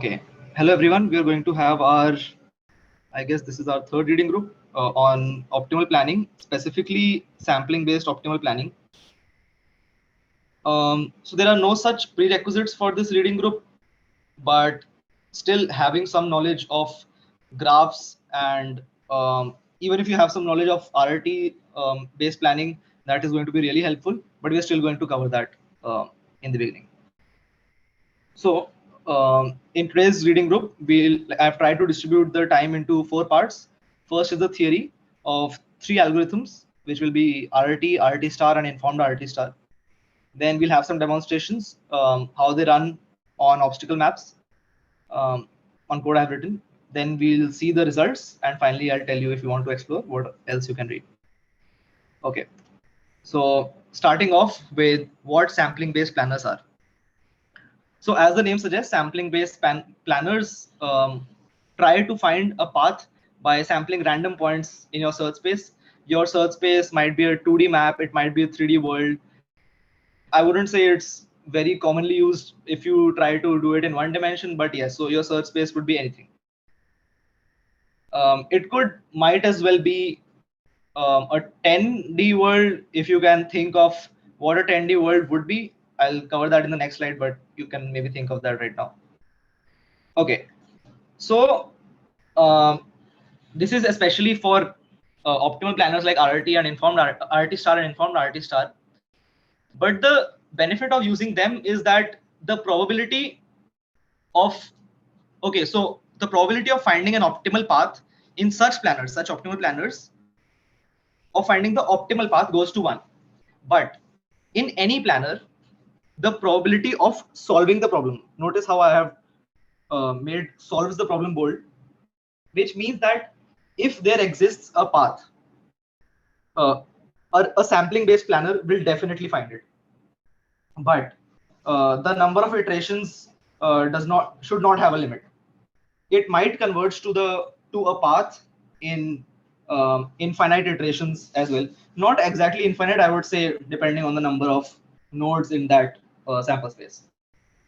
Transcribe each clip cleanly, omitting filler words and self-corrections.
Okay. Hello, everyone. We are going to have our, I guess this is our third reading group on optimal planning, specifically sampling based optimal planning. So there are no such prerequisites for this reading group, but still having some knowledge of graphs and even if you have some knowledge of RRT based planning, that is going to be really helpful. But we are still going to cover that in the beginning. So in today's reading group, I've tried to distribute the time into 4 parts. First is the theory of 3 algorithms, which will be RRT, RRT star, and informed RRT star. Then we'll have some demonstrations, how they run on obstacle maps on code I've written. Then we'll see the results, and finally I'll tell you if you want to explore what else you can read. Okay, so starting off with what sampling-based planners are. So as the name suggests, sampling-based planners try to find a path by sampling random points in your search space. Your search space might be a 2D map, it might be a 3D world. I wouldn't say it's very commonly used if you try to do it in one dimension, but yes, so your search space would be anything. It might as well be a 10D world if you can think of what a 10D world would be. I'll cover that in the next slide, but you can maybe think of that right now. Okay, so this is especially for optimal planners like RRT and informed RRT star and informed RRT star. But the benefit of using them is that the probability of the probability of finding an optimal path in such optimal planners, of finding the optimal path goes to 1. But in any planner, the probability of solving the problem, notice how I have made solves the problem bold, which means that if there exists a path, a sampling based planner will definitely find it. But the number of iterations should not have a limit. It might converge to a path in infinite iterations as well. Not exactly infinite, I would say, depending on the number of nodes in that sample space.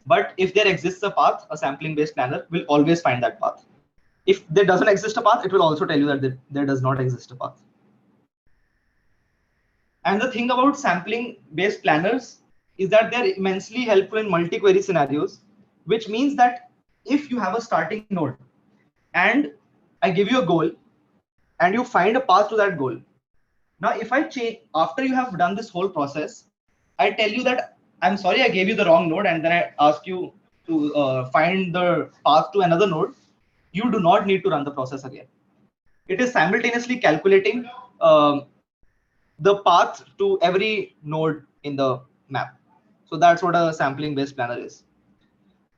But if there exists a path, a sampling based planner will always find that path. If there doesn't exist a path, it will also tell you that there does not exist a path. And the thing about sampling based planners is that they're immensely helpful in multi-query scenarios, which means that if you have a starting node and I give you a goal and you find a path to that goal. Now, if I change after you have done this whole process, I tell you that I'm sorry, I gave you the wrong node, and then I ask you to find the path to another node. You do not need to run the process again. It is simultaneously calculating the path to every node in the map. So that's what a sampling based planner is.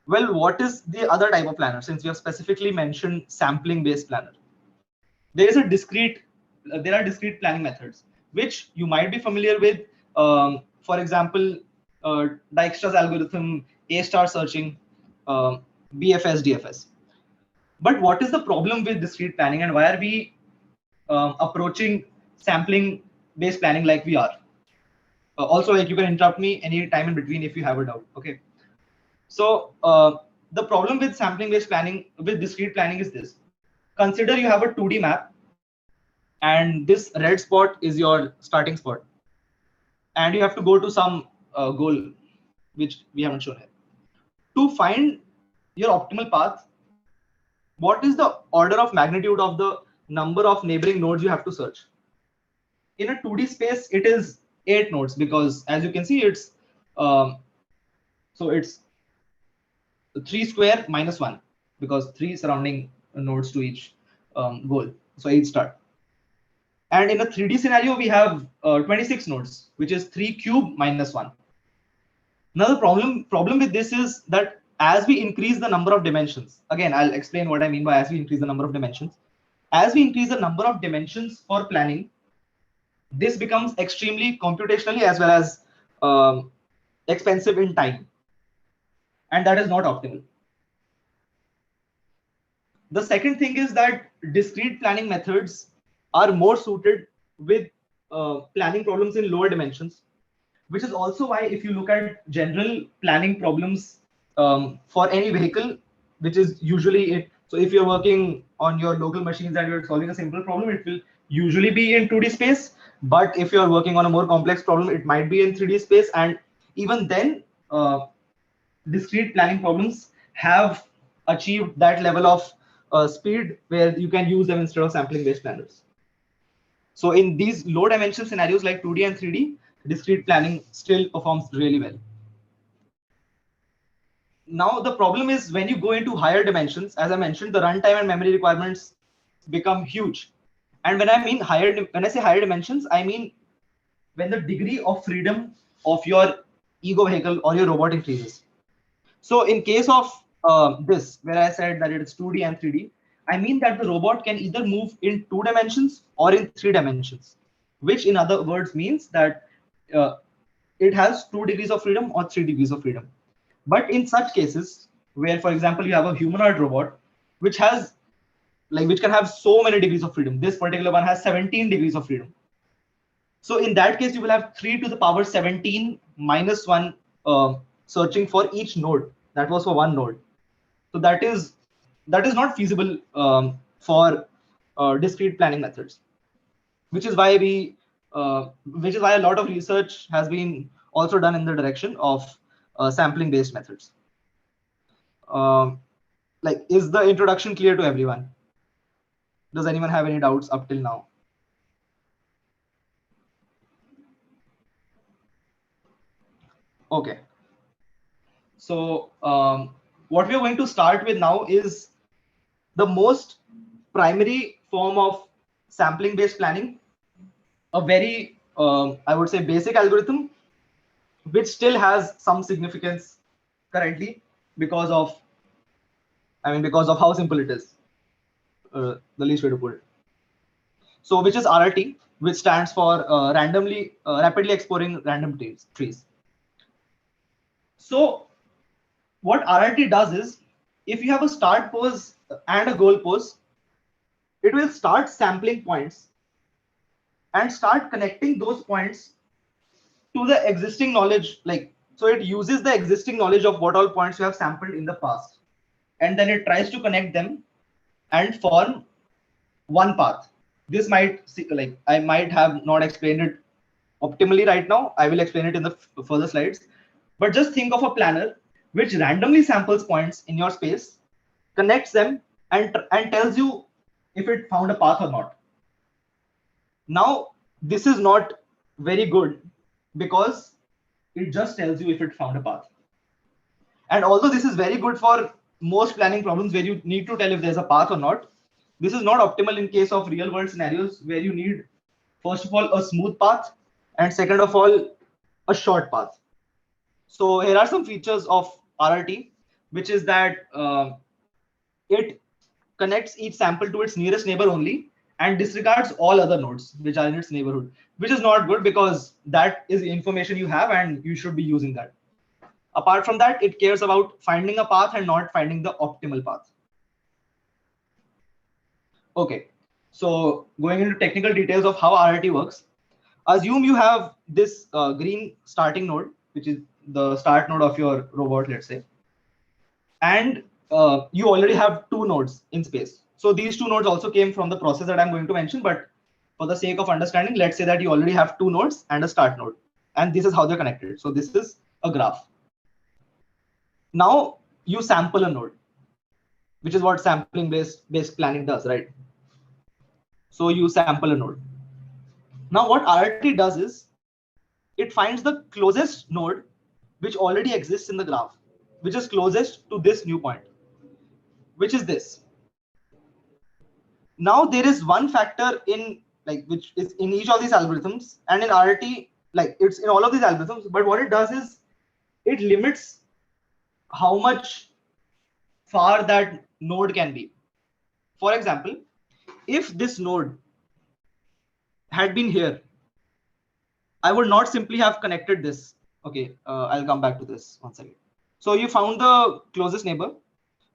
Well, what is the other type of planner, since we have specifically mentioned sampling based planner? There are discrete planning methods which you might be familiar with. For example, Dijkstra's algorithm, A star searching, BFS, DFS. But what is the problem with discrete planning, and why are we approaching sampling based planning like we are? Also, like, you can interrupt me any time in between if you have a doubt. Okay. So the problem with sampling based planning with discrete planning is this. Consider you have a 2D map, and this red spot is your starting spot, and you have to go to some goal which we haven't shown here. To find your optimal path, what is the order of magnitude of the number of neighboring nodes you have to search? In a 2D space, it is 8 nodes, because as you can see, it's so it's 3 square minus 1, because 3 surrounding nodes to each goal, so 8 start. And in a 3D scenario, we have 26 nodes, which is 3 cube minus 1. Now, the problem with this is that as we increase the number of dimensions, again, I'll explain what I mean by as we increase the number of dimensions. As we increase the number of dimensions for planning, this becomes extremely computationally as well as expensive in time. And that is not optimal. The second thing is that discrete planning methods are more suited with planning problems in lower dimensions, which is also why if you look at general planning problems for any vehicle, which is usually it. So if you're working on your local machines and you're solving a simple problem, it will usually be in 2D space. But if you're working on a more complex problem, it might be in 3D space. And even then, discrete planning problems have achieved that level of speed where you can use them instead of sampling based planners. So in these low dimension scenarios like 2D and 3D, discrete planning still performs really well. Now the problem is when you go into higher dimensions, as I mentioned, the runtime and memory requirements become huge. And when I say higher dimensions, I mean when the degree of freedom of your ego vehicle or your robot increases. So in case of this, where I said that it's 2D and 3D, I mean that the robot can either move in 2 dimensions or in 3 dimensions, which in other words means that uh, it has 2 degrees of freedom or 3 degrees of freedom. But in such cases, where for example you have a humanoid robot, which has which can have so many degrees of freedom, this particular one has 17 degrees of freedom. So in that case, you will have 3 to the power 17 minus 1 searching for each node. That was for one node. So that is not feasible for discrete planning methods, which is why a lot of research has been also done in the direction of sampling based methods. Is the introduction clear to everyone? Does anyone have any doubts up till now? Okay. So what we are going to start with now is the most primary form of sampling based planning, a very I would say basic algorithm, which still has some significance currently because of how simple it is, the least way to put it. So which is RRT, which stands for rapidly exploring random trees. So what RRT does is, if you have a start pose and a goal pose, it will start sampling points and start connecting those points to the existing knowledge. So it uses the existing knowledge of what all points you have sampled in the past, and then it tries to connect them and form one path. This might I might have not explained it optimally right now. I will explain it in the further slides. But just think of a planner which randomly samples points in your space, connects them, and tells you if it found a path or not. Now, this is not very good because it just tells you if it found a path. And although this is very good for most planning problems where you need to tell if there's a path or not, this is not optimal in case of real world scenarios where you need, first of all, a smooth path, and second of all, a short path. So here are some features of RRT, which is that it connects each sample to its nearest neighbor only and disregards all other nodes which are in its neighborhood, which is not good because that is the information you have and you should be using that. Apart from that, it cares about finding a path and not finding the optimal path. Okay, so going into technical details of how RRT works, assume you have this green starting node, which is the start node of your robot, let's say, and you already have 2 nodes in space. So these 2 nodes also came from the process that I'm going to mention, but for the sake of understanding, let's say that you already have 2 nodes and a start node, and this is how they're connected. So this is a graph. Now you sample a node, which is what sampling based planning does, right? So you sample a node. Now what RRT does is it finds the closest node which already exists in the graph, which is closest to this new point, which is this. Now there is one factor in which is in each of these algorithms, and in RRT, it's in all of these algorithms, but what it does is it limits how much far that node can be. For example, if this node had been here, I would not simply have connected this. Okay, I'll come back to this once again. So you found the closest neighbor.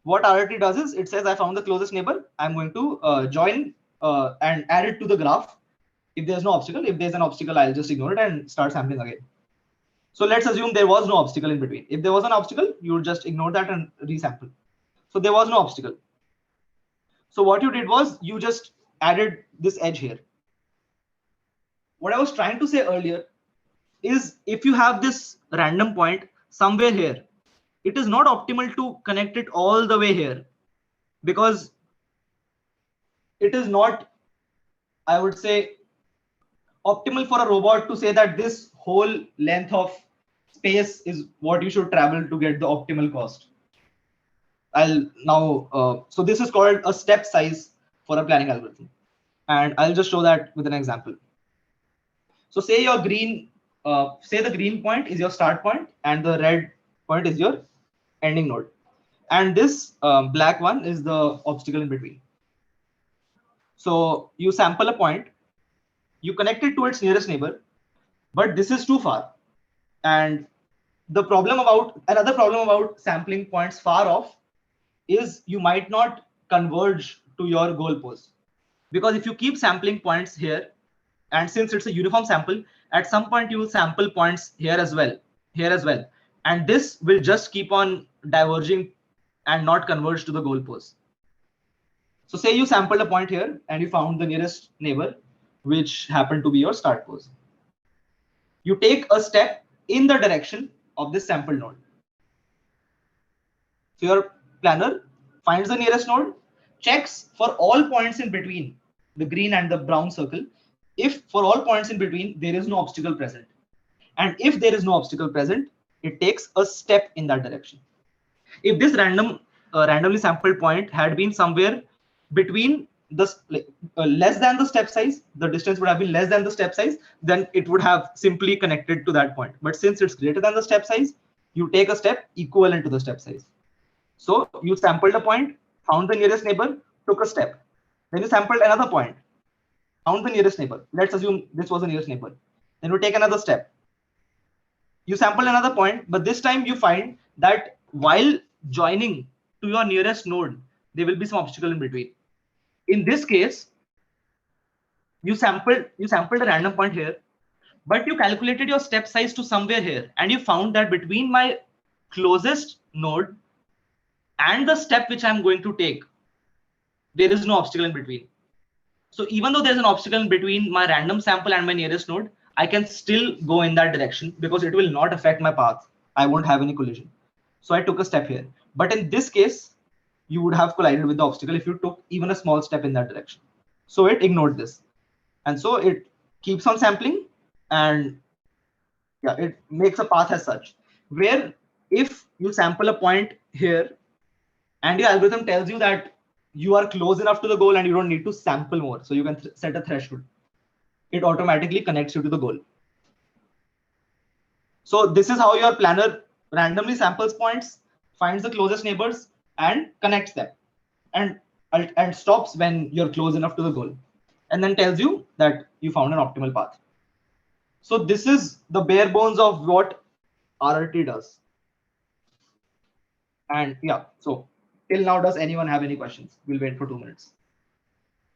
What RRT does is it says I found the closest neighbor. I'm going to join and add it to the graph. If there's no obstacle, if there's an obstacle, I'll just ignore it and start sampling again. So let's assume there was no obstacle in between. If there was an obstacle, you would just ignore that and resample. So there was no obstacle. So what you did was you just added this edge here. What I was trying to say earlier is if you have this random point somewhere here, it is not optimal to connect it all the way here, because it is not, I would say, optimal for a robot to say that this whole length of space is what you should travel to get the optimal cost. I'll now, so this is called a step size for a planning algorithm. And I'll just show that with an example. So say your green, say the green point is your start point and the red point is your ending node. And this black one is the obstacle in between. So you sample a point, you connect it to its nearest neighbor, but this is too far. And the problem about, another problem about sampling points far off is you might not converge to your goal pose. Because if you keep sampling points here, and since it's a uniform sample, at some point you will sample points here as well, and this will just keep on diverging and not converge to the goal pose. So say you sampled a point here and you found the nearest neighbor, which happened to be your start pose. You take a step in the direction of this sample node. So your planner finds the nearest node, checks for all points in between the green and the brown circle. If for all points in between, there is no obstacle present. And if there is no obstacle present, it takes a step in that direction. If this randomly sampled point had been somewhere between the less than the step size, the distance would have been less than the step size, then it would have simply connected to that point. But since it's greater than the step size, you take a step equivalent to the step size. So you sampled a point, found the nearest neighbor, took a step. Then you sampled another point, found the nearest neighbor. Let's assume this was the nearest neighbor. Then you take another step. You sample another point, but this time you find that while joining to your nearest node, there will be some obstacle in between. In this case, you sampled a random point here, but you calculated your step size to somewhere here, and you found that between my closest node and the step which I'm going to take, there is no obstacle in between. So even though there's an obstacle in between my random sample and my nearest node, I can still go in that direction because it will not affect my path. I won't have any collision. So I took a step here. But in this case, you would have collided with the obstacle if you took even a small step in that direction. So it ignored this. And so it keeps on sampling, and yeah, it makes a path as such. Where if you sample a point here and your algorithm tells you that you are close enough to the goal and you don't need to sample more, so you can set a threshold, it automatically connects you to the goal. So this is how your planner randomly samples points, finds the closest neighbors and connects them, and stops when you're close enough to the goal, and then tells you that you found an optimal path. So this is the bare bones of what RRT does. And yeah, so till now, does anyone have any questions? We'll wait for 2 minutes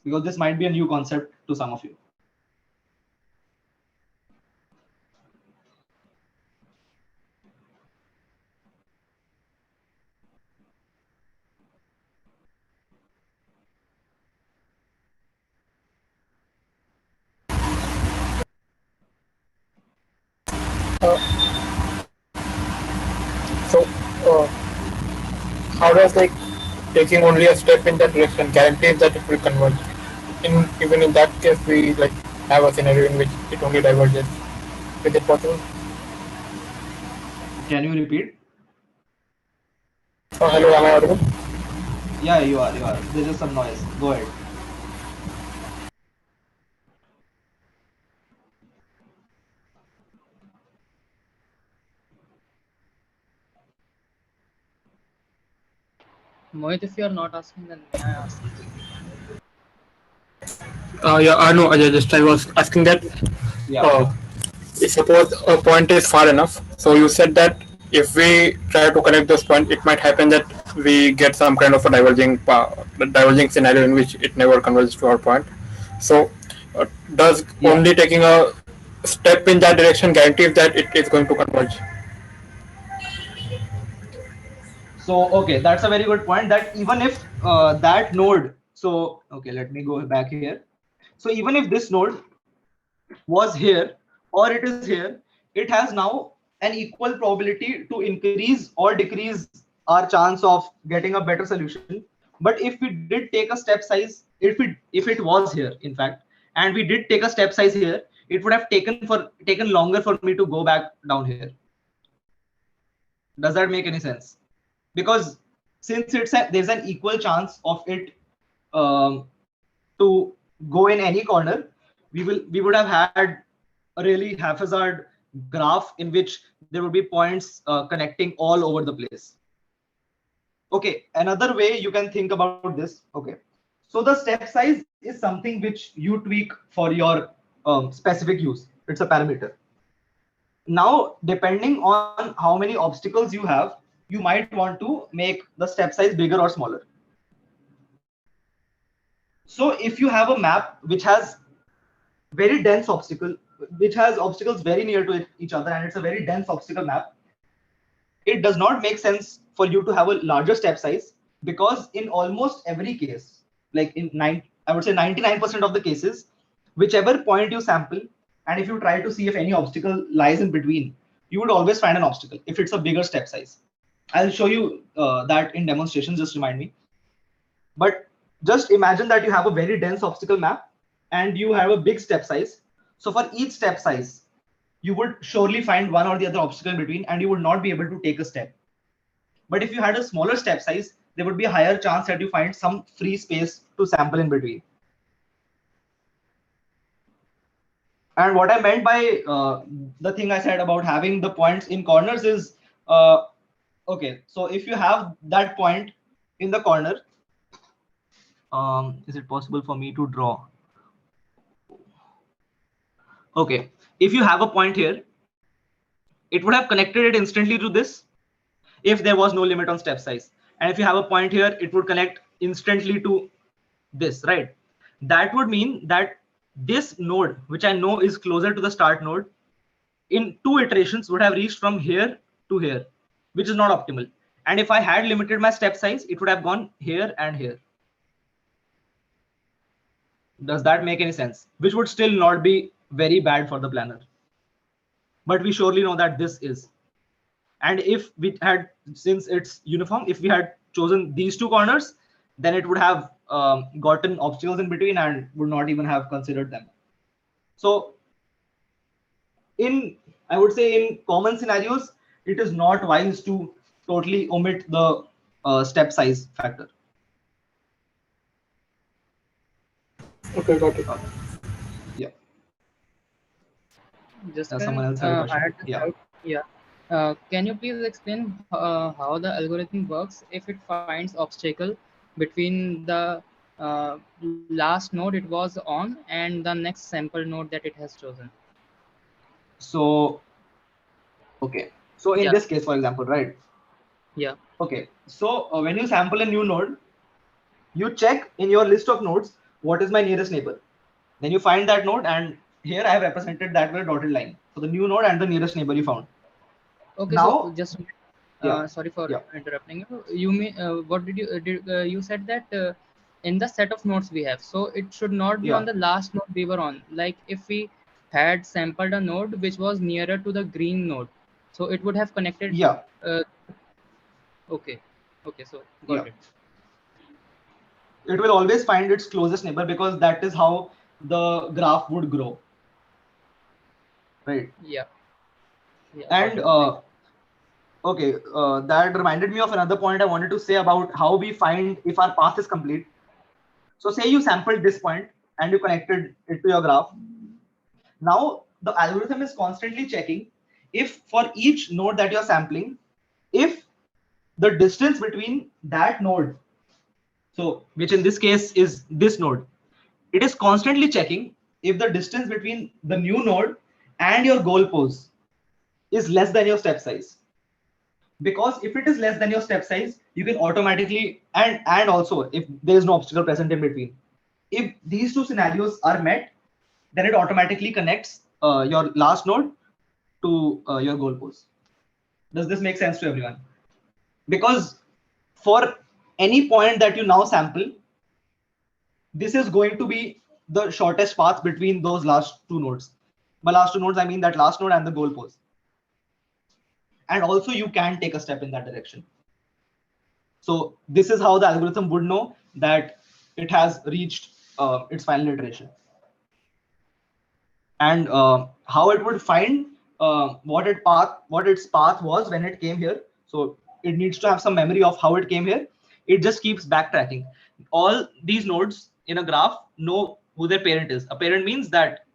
because this might be a new concept to some of you. How does taking only a step in that direction guarantees that it will converge? Even in that case, we have a scenario in which it only diverges. Is it possible? Can you repeat? Hello, am I audible? Yeah, you are. There's just some noise. Go ahead. Mohit, if you are not asking, then may I ask? No, I was asking that. Yeah. Suppose a point is far enough. So you said that if we try to connect those points, it might happen that we get some kind of a diverging scenario in which it never converges to our point. So does only taking a step in that direction guarantee that it is going to converge? So okay, that's a very good point, that even if that node, so okay, let me go back here. So even if this node was here or it is here, it has now an equal probability to increase or decrease our chance of getting a better solution. But if we did take a step size, if it was here in fact, and we did take a step size here, it would have taken longer for me to go back down here. Does that make any sense? Because since there's an equal chance of it to go in any corner, we would have had a really haphazard graph in which there would be points connecting all over the place. Okay, another way you can think about this. Okay, so the step size is something which you tweak for your specific use. It's a parameter. Now, depending on how many obstacles you have, you might want to make the step size bigger or smaller. So if you have a map which has very dense obstacle, which has obstacles very near to each other, and it's a very dense obstacle map, it does not make sense for you to have a larger step size, because in almost every case, like I would say 99% of the cases, whichever point you sample, and if you try to see if any obstacle lies in between, you would always find an obstacle if it's a bigger step size. I'll show you that in demonstration, just remind me. But just imagine that you have a very dense obstacle map and you have a big step size. So for each step size, you would surely find one or the other obstacle in between, and you would not be able to take a step. But if you had a smaller step size, there would be a higher chance that you find some free space to sample in between. And what I meant by the thing I said about having the points in corners is, okay, so if you have that point in the corner, is it possible for me to draw? Okay, if you have a point here, it would have connected it instantly to this if there was no limit on step size. And if you have a point here, it would connect instantly to this, right? That would mean that this node, which I know is closer to the start node, in 2 iterations would have reached from here to here, which is not optimal. And if I had limited my step size, it would have gone here and here. Does that make any sense? Which would still not be very bad for the planner. But we surely know that this is. And if we had, since it's uniform, if we had chosen these 2 corners, then it would have gotten obstacles in between and would not even have considered them. So I would say in common scenarios, it is not wise to totally omit the step size factor. Okay, got it. Yeah. Just Someone else had a question. Can you please explain how the algorithm works if it finds obstacle between the last node it was on and the next sample node that it has chosen? So, okay. So in this case, for example, right? Yeah. Okay. So when you sample a new node, you check in your list of nodes, what is my nearest neighbor? Then you find that node, and here I have represented that with a dotted line. So the new node and the nearest neighbor you found. Okay, now, so just sorry for interrupting you. You mean what did you said that in the set of nodes we have, so it should not be on the last node we were on. Like if we had sampled a node which was nearer to the green node, so it would have connected. Yeah. Okay. So got it. It will always find its closest neighbor because that is how the graph would grow. Right. Yeah. And okay, that reminded me of another point I wanted to say about how we find if our path is complete. So say you sampled this point and you connected it to your graph. Now the algorithm is constantly checking if for each node that you're sampling, if the distance between that node, so which in this case is this node, it is constantly checking if the distance between the new node and your goal pose is less than your step size. Because if it is less than your step size, you can automatically, and also if there is no obstacle present in between, if these 2 scenarios are met, then it automatically connects your last node to your goal pose. Does this make sense to everyone? Because for any point that you now sample, this is going to be the shortest path between those last two nodes. By last two nodes, I mean that last node and the goal post. And also you can take a step in that direction. So this is how the algorithm would know that it has reached its final iteration. And how it would find what its path was when it came here. So it needs to have some memory of how it came here. It just keeps backtracking. All these nodes in a graph know who their parent is. A parent means that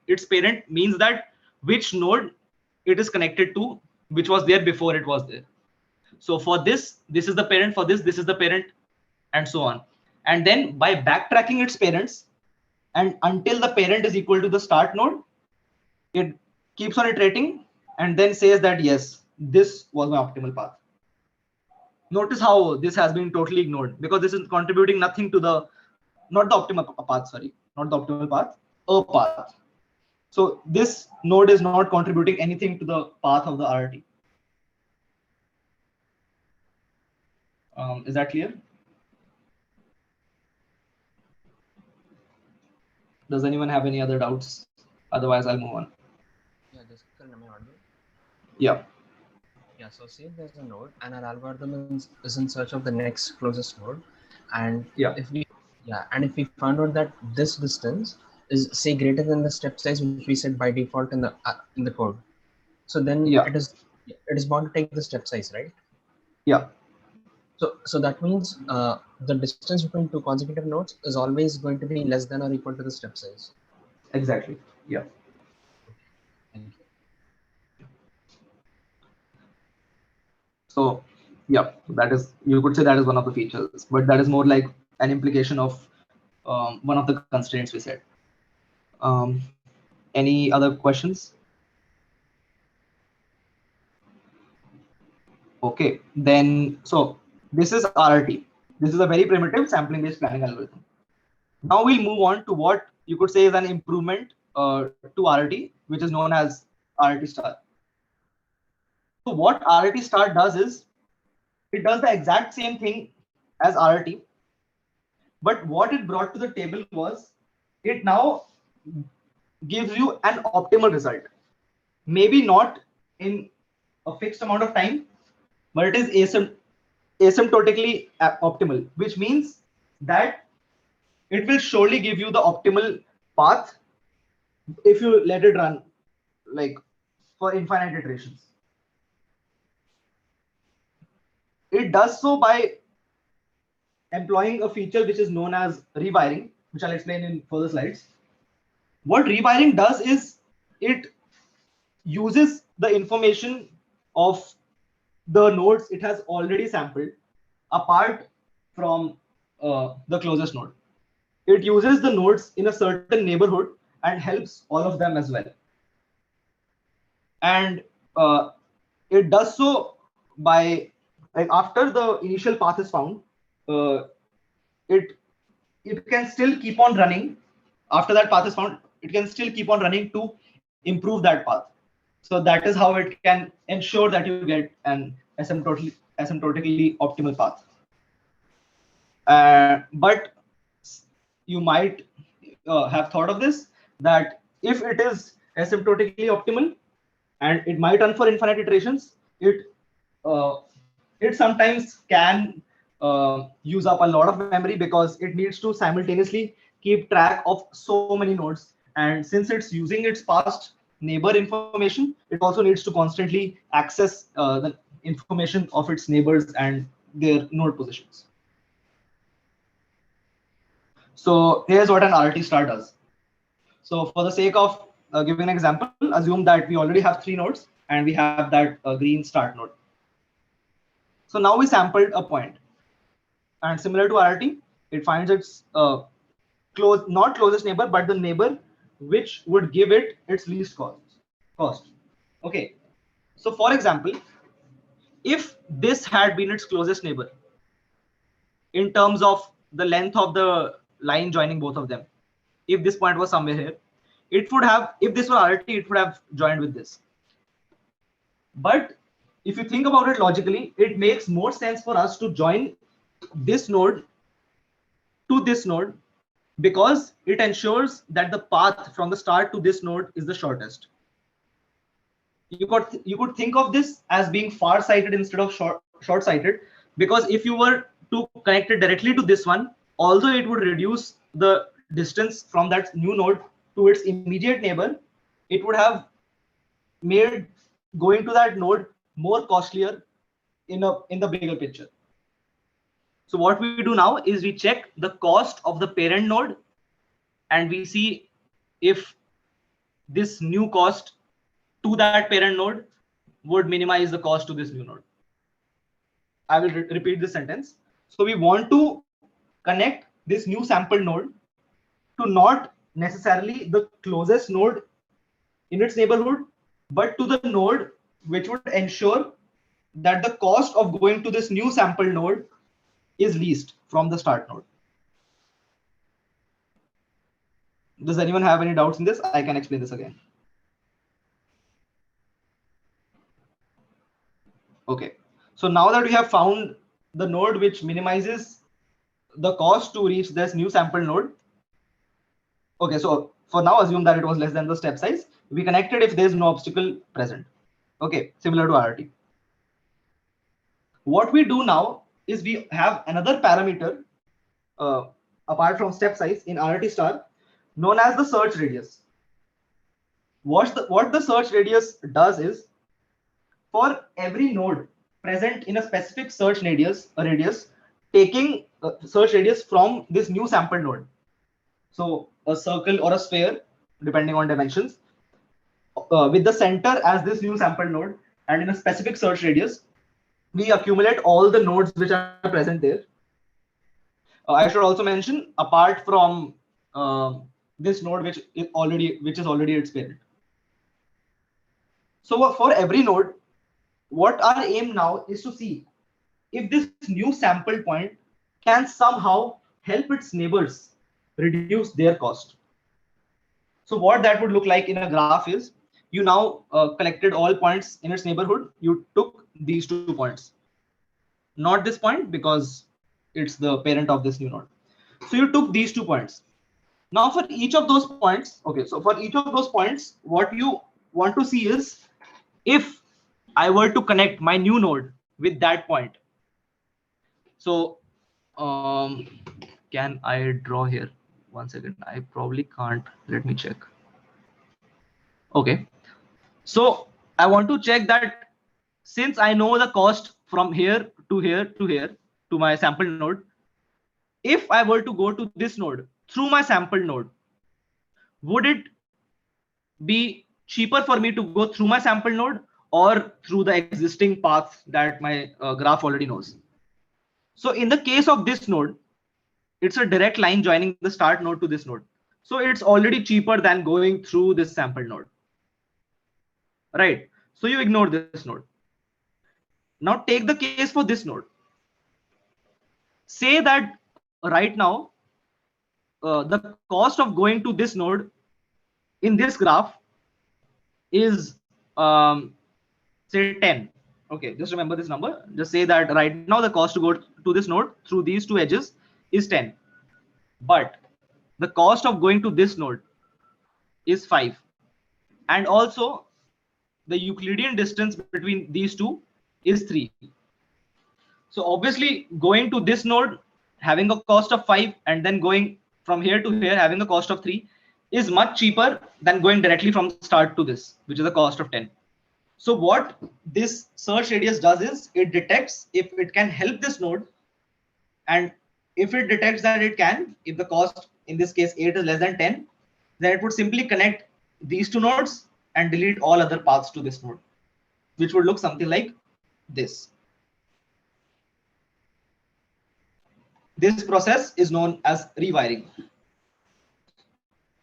its parent means that which node it is connected to, which was there before it was there. So for this is the parent, for this is the parent, and so on. And then by backtracking its parents, and until the parent is equal to the start node, it keeps on iterating and then says that yes, this was my optimal path. Notice how this has been totally ignored, because this is contributing nothing to the, not the optimal path, sorry, not the optimal path, a path. So this node is not contributing anything to the path of the RRT. Is that clear? Does anyone have any other doubts? Otherwise, I'll move on. Yeah, just am I audible? Yeah. Yeah, so say there's a node and our algorithm is in search of the next closest node. And if we found out that this distance is say greater than the step size which we set by default in the code, so then it is bound to take the step size, right? Yeah. So that means the distance between two consecutive nodes is always going to be less than or equal to the step size. Exactly. Yeah. Thank you. So yeah, that is, you could say that is one of the features, but that is more like an implication of one of the constraints we said. Any other questions? Okay, then so this is RRT. This is a very primitive sampling based planning algorithm. Now we'll move on to what you could say is an improvement to RRT, which is known as RRT star. So what RRT star does is, it does the exact same thing as RRT, but what it brought to the table was, it now gives you an optimal result. Maybe not in a fixed amount of time, but it is asymptotically optimal, which means that it will surely give you the optimal path if you let it run like for infinite iterations. It does so by employing a feature which is known as rewiring, which I'll explain in further slides. What rewiring does is, it uses the information of the nodes it has already sampled apart from the closest node. It uses the nodes in a certain neighborhood and helps all of them as well. And it does so by, like, after the initial path is found, it can still keep on running. After that path is found, it can still keep on running to improve that path. So that is how it can ensure that you get an asymptotically optimal path. But you might have thought of this, that if it is asymptotically optimal and it might run for infinite iterations, it sometimes can use up a lot of memory, because it needs to simultaneously keep track of so many nodes. And since it's using its past neighbor information, it also needs to constantly access the information of its neighbors and their node positions. So here's what an RRT star does. So for the sake of giving an example, assume that we already have 3 nodes and we have that green start node. So now we sampled a point, and similar to RRT, it finds its not closest neighbor, but the neighbor which would give it its least cost. Okay. So for example, if this had been its closest neighbor in terms of the length of the line joining both of them, if this point was somewhere here, it would have, if this were RRT, it would have joined with this. But if you think about it logically, it makes more sense for us to join this node to this node, because it ensures that the path from the start to this node is the shortest. You could think of this as being far-sighted instead of short-sighted, because if you were to connect it directly to this one, although it would reduce the distance from that new node to its immediate neighbor, it would have made going to that node more costlier in the bigger picture. So what we do now is we check the cost of the parent node, and we see if this new cost to that parent node would minimize the cost to this new node. I will repeat this sentence. So we want to connect this new sample node to not necessarily the closest node in its neighborhood, but to the node which would ensure that the cost of going to this new sample node is least from the start node. Does anyone have any doubts in this? I can explain this again. Okay, so now that we have found the node which minimizes the cost to reach this new sample node. Okay, so for now, assume that it was less than the step size. We connected if there's no obstacle present. Okay, similar to RT. What we do now is we have another parameter apart from step size in RT star known as the search radius. What the search radius does is, for every node present in a specific search radius, taking search radius from this new sample node. So a circle or a sphere, depending on dimensions, with the center as this new sample node, and in a specific search radius, we accumulate all the nodes which are present there. I should also mention, apart from this node which is already its parent. So for every node, what our aim now is to see if this new sample point can somehow help its neighbors reduce their cost. So what that would look like in a graph is, you now collected all points in its neighborhood. You took these 2 points, not this point because it's the parent of this new node. So you took these 2 points. Now for each of those points, okay, so for each of those points, what you want to see is, if I were to connect my new node with that point. So can I draw here? 1 second. I probably can't. Let me check. Okay. So I want to check that since I know the cost from here to here to here to my sample node, if I were to go to this node through my sample node, would it be cheaper for me to go through my sample node or through the existing path that my graph already knows? So in the case of this node, it's a direct line joining the start node to this node. So it's already cheaper than going through this sample node. Right. So you ignore this node. Now take the case for this node. Say that right now, the cost of going to this node in this graph is say 10. Okay, just remember this number. Just say that right now the cost to go to this node through these 2 edges is 10. But the cost of going to this node is 5. And also the Euclidean distance between these 2 is 3. So obviously going to this node having a cost of 5 and then going from here to here having a cost of 3 is much cheaper than going directly from start to this, which is a cost of 10. So what this search radius does is, it detects if it can help this node, and if it detects that it can, if the cost in this case 8 is less than 10, then it would simply connect these 2 nodes and delete all other paths to this node, which would look something like this. This process is known as rewiring.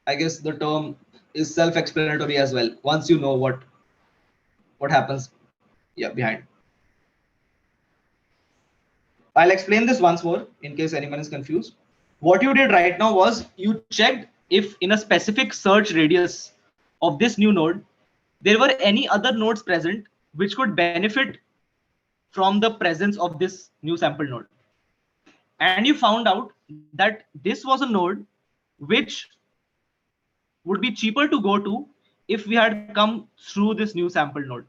I guess the term is self-explanatory as well, once you know what happens behind. I'll explain this once more in case anyone is confused. What you did right now was you checked if in a specific search radius of this new node, there were any other nodes present which could benefit from the presence of this new sample node. And you found out that this was a node which would be cheaper to go to if we had come through this new sample node.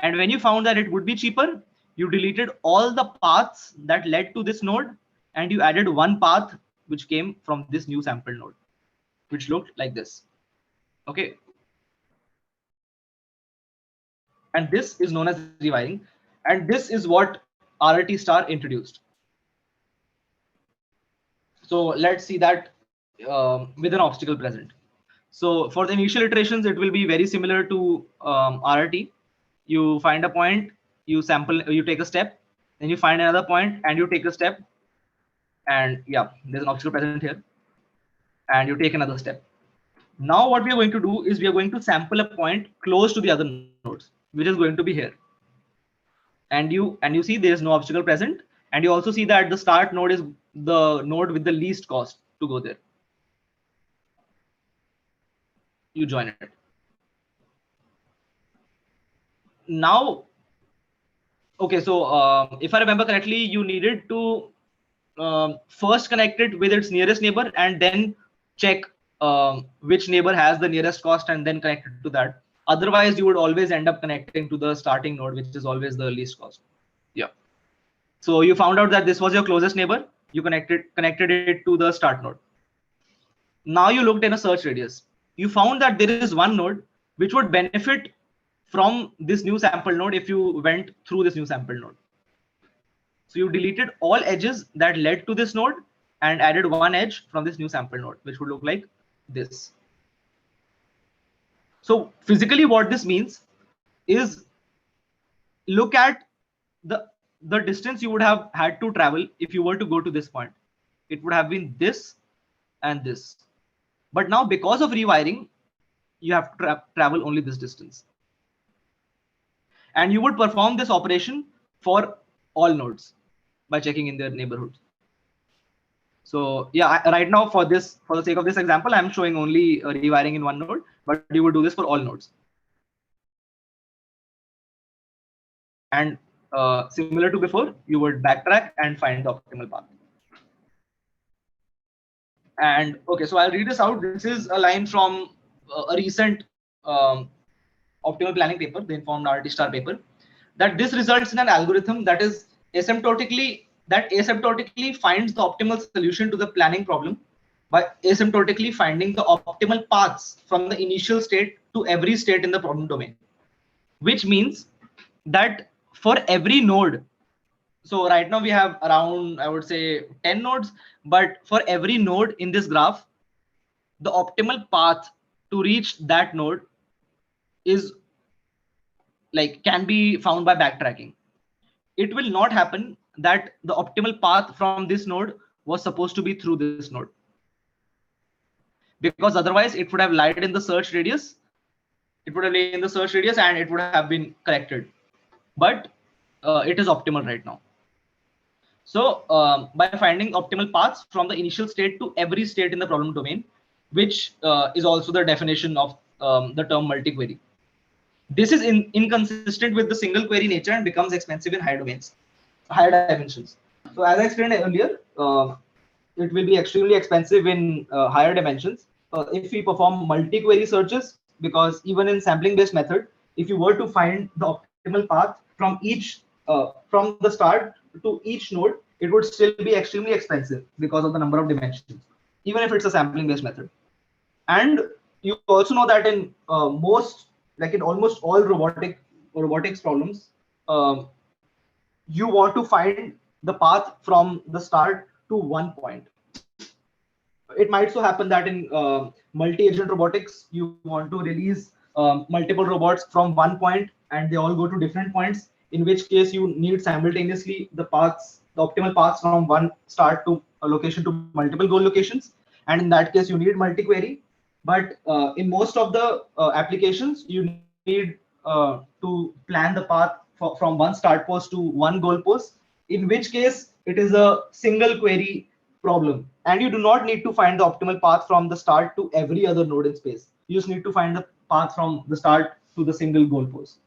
And when you found that it would be cheaper, you deleted all the paths that led to this node, and you added one path which came from this new sample node, which looked like this. Okay. And this is known as rewiring. And this is what RRT star introduced. So let's see that with an obstacle present. So for the initial iterations, it will be very similar to RRT. You find a point, you sample, you take a step, then you find another point and you take a step. And yeah, there's an obstacle present here. And you take another step. Now what we are going to do is we are going to sample a point close to the other nodes, which is going to be here. And you see there's no obstacle present. And you also see that the start node is the node with the least cost to go there. You join it. Now, okay, so if I remember correctly, you needed to first connect it with its nearest neighbor and then check which neighbor has the nearest cost and then connect it to that. Otherwise, you would always end up connecting to the starting node, which is always the least cost. Yeah. So you found out that this was your closest neighbor. You connected it to the start node. Now you looked in a search radius. You found that there is one node which would benefit from this new sample node if you went through this new sample node. So you deleted all edges that led to this node and added one edge from this new sample node, which would look like this. So physically what this means is, look at the distance you would have had to travel if you were to go to this point. It would have been this and this. But now because of rewiring, you have to travel only this distance. And you would perform this operation for all nodes by checking in their neighborhoods. So yeah, right now for the sake of this example, I'm showing only rewiring in one node, but you would do this for all nodes. And similar to before, you would backtrack and find the optimal path. And okay, so I'll read this out. This is a line from a recent optimal planning paper, the informed RRT star paper, that this results in an algorithm that is asymptotically finds the optimal solution to the planning problem by asymptotically finding the optimal paths from the initial state to every state in the problem domain, which means that for every node, so right now we have around, I would say 10 nodes, but for every node in this graph, the optimal path to reach that node is can be found by backtracking. It will not happen that the optimal path from this node was supposed to be through this node, because otherwise it would have lied in the search radius. It would have laid in the search radius and it would have been corrected, but it is optimal right now. So by finding optimal paths from the initial state to every state in the problem domain, which is also the definition of the term multi-query. This is inconsistent with the single query nature and becomes expensive in higher dimensions. So as I explained earlier, it will be extremely expensive in higher dimensions if we perform multi-query searches, because even in sampling-based method, if you were to find the optimal path from from the start to each node, it would still be extremely expensive because of the number of dimensions, even if it's a sampling-based method. And you also know that in in almost all robotics problems, you want to find the path from the start to one point. It might so happen that in multi-agent robotics, you want to release multiple robots from one point and they all go to different points, in which case you need simultaneously the optimal paths from one start to a location to multiple goal locations. And in that case, you need multi-query. But in most of the applications, you need to plan the path from one start post to one goal post, in which case it is a single query problem. And you do not need to find the optimal path from the start to every other node in space. You just need to find the path from the start to the single goal post.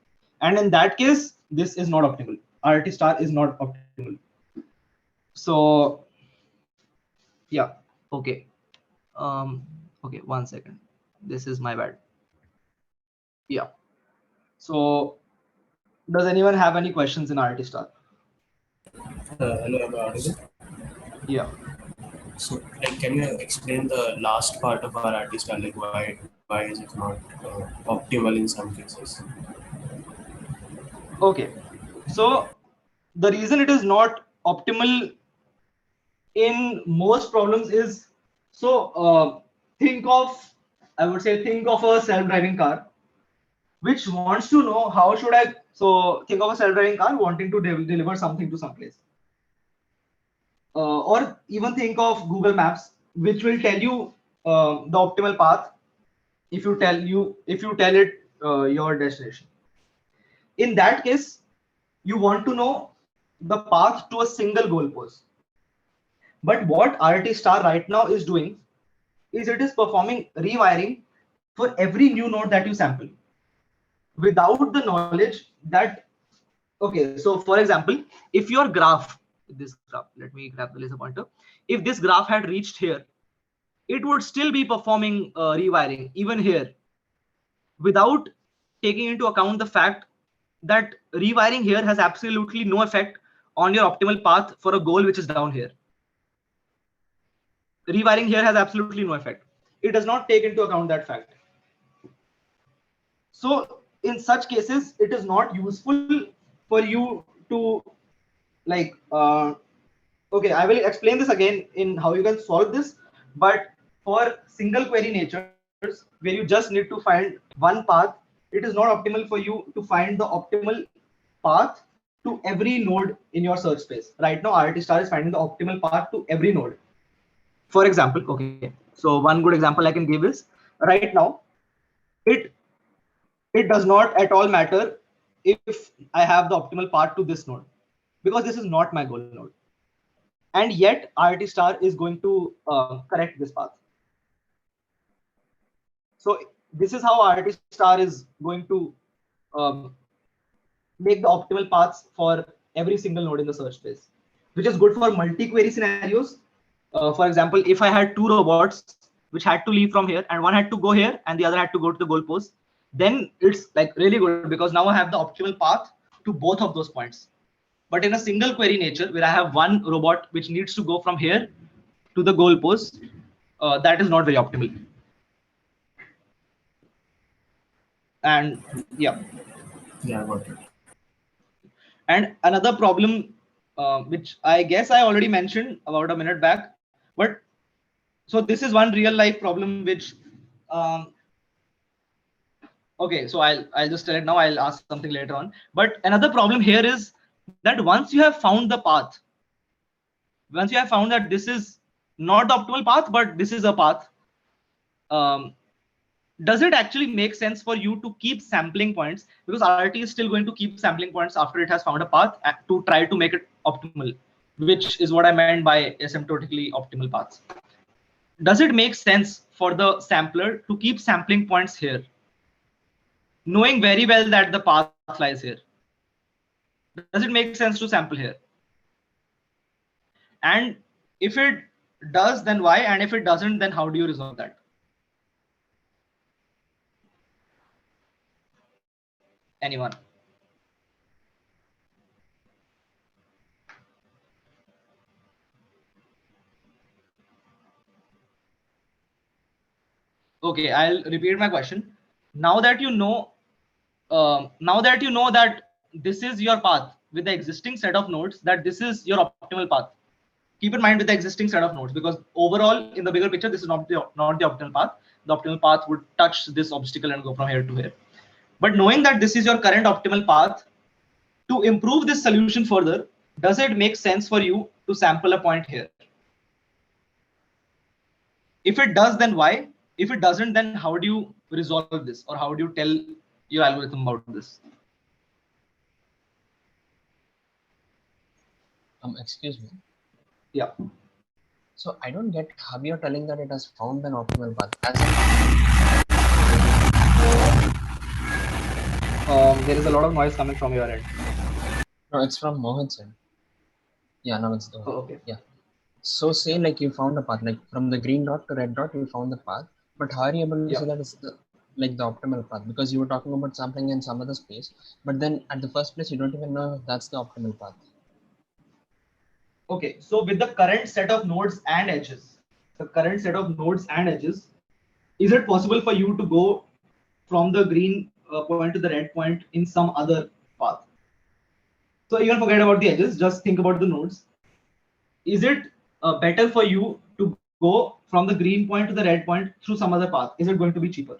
And in that case, this is not optimal. RT star is not optimal. So yeah, okay. Okay, 1 second. This is my bad. Yeah. So does anyone have any questions in RT star? Hello, am I audible? Yeah. So, like, can you explain the last part of our RT star? Like, why is it not optimal in some cases? Okay. So the reason it is not optimal in most problems is, so think of a self-driving car which wants to know how should I, so think of a self-driving car wanting to deliver something to some place. Or even think of Google Maps, which will tell you the optimal path if you tell it your destination. In that case, you want to know the path to a single goalpost. But what RT star right now is doing is it is performing rewiring for every new node that you sample without the knowledge that, okay, so for example, if your graph, this graph, let me grab the laser pointer, if this graph had reached here, it would still be performing rewiring even here without taking into account the fact that rewiring here has absolutely no effect on your optimal path for a goal which is down here. Rewiring here has absolutely no effect. It does not take into account that fact. So in such cases, it is not useful for you to like, okay, I will explain this again in how you can solve this, but for single query natures where you just need to find one path, it is not optimal for you to find the optimal path to every node in your search space. Right now, RT star is finding the optimal path to every node. For example, okay, so one good example I can give is right now, it does not at all matter if I have the optimal path to this node, because this is not my goal node. And yet RT star is going to correct this path. So this is how RT star is going to make the optimal paths for every single node in the search space, which is good for multi-query scenarios. For example, if I had two robots which had to leave from here and one had to go here and the other had to go to the goalpost, then it's like really good because now I have the optimal path to both of those points. But in a single query nature where I have one robot which needs to go from here to the goalpost, that is not very optimal. And yeah, got it. And another problem, which I guess I already mentioned about a minute back, but so this is one real life problem which, okay, so I'll just tell it now. I'll ask something later on. But another problem here is that once you have found the path, once you have found that this is not the optimal path, but this is a path, does it actually make sense for you to keep sampling points? Because RT is still going to keep sampling points after it has found a path to try to make it optimal, which is what I meant by asymptotically optimal paths. Does it make sense for the sampler to keep sampling points here, knowing very well that the path lies here? Does it make sense to sample here? And if it does, then why? And if it doesn't, then how do you resolve that? Anyone? Okay, I'll repeat my question. Now that you know that this is your path with the existing set of nodes, that this is your optimal path. Keep in mind with the existing set of nodes, because overall in the bigger picture, this is not the optimal path. The optimal path would touch this obstacle and go from here to here. But knowing that this is your current optimal path, to improve this solution further, does it make sense for you to sample a point here? If it does, then why? If it doesn't, then how do you resolve this, or how do you tell your algorithm about this? Excuse me. Yeah. So I don't get how you're telling that it has found an optimal path. There is a lot of noise coming from your end. No, it's from Mohit side. Yeah, no, it's the okay. Yeah. So say like you found a path, like from the green dot to red dot, you found the path. But how are you able to say that it's the optimal path? Because you were talking about sampling in some other space, but then at the first place you don't even know if that's the optimal path. Okay, so with the current set of nodes and edges, is it possible for you to go from the green point to the red point in some other path? So even forget about the edges, just think about the nodes. Is it better for you to go from the green point to the red point through some other path? Is it going to be cheaper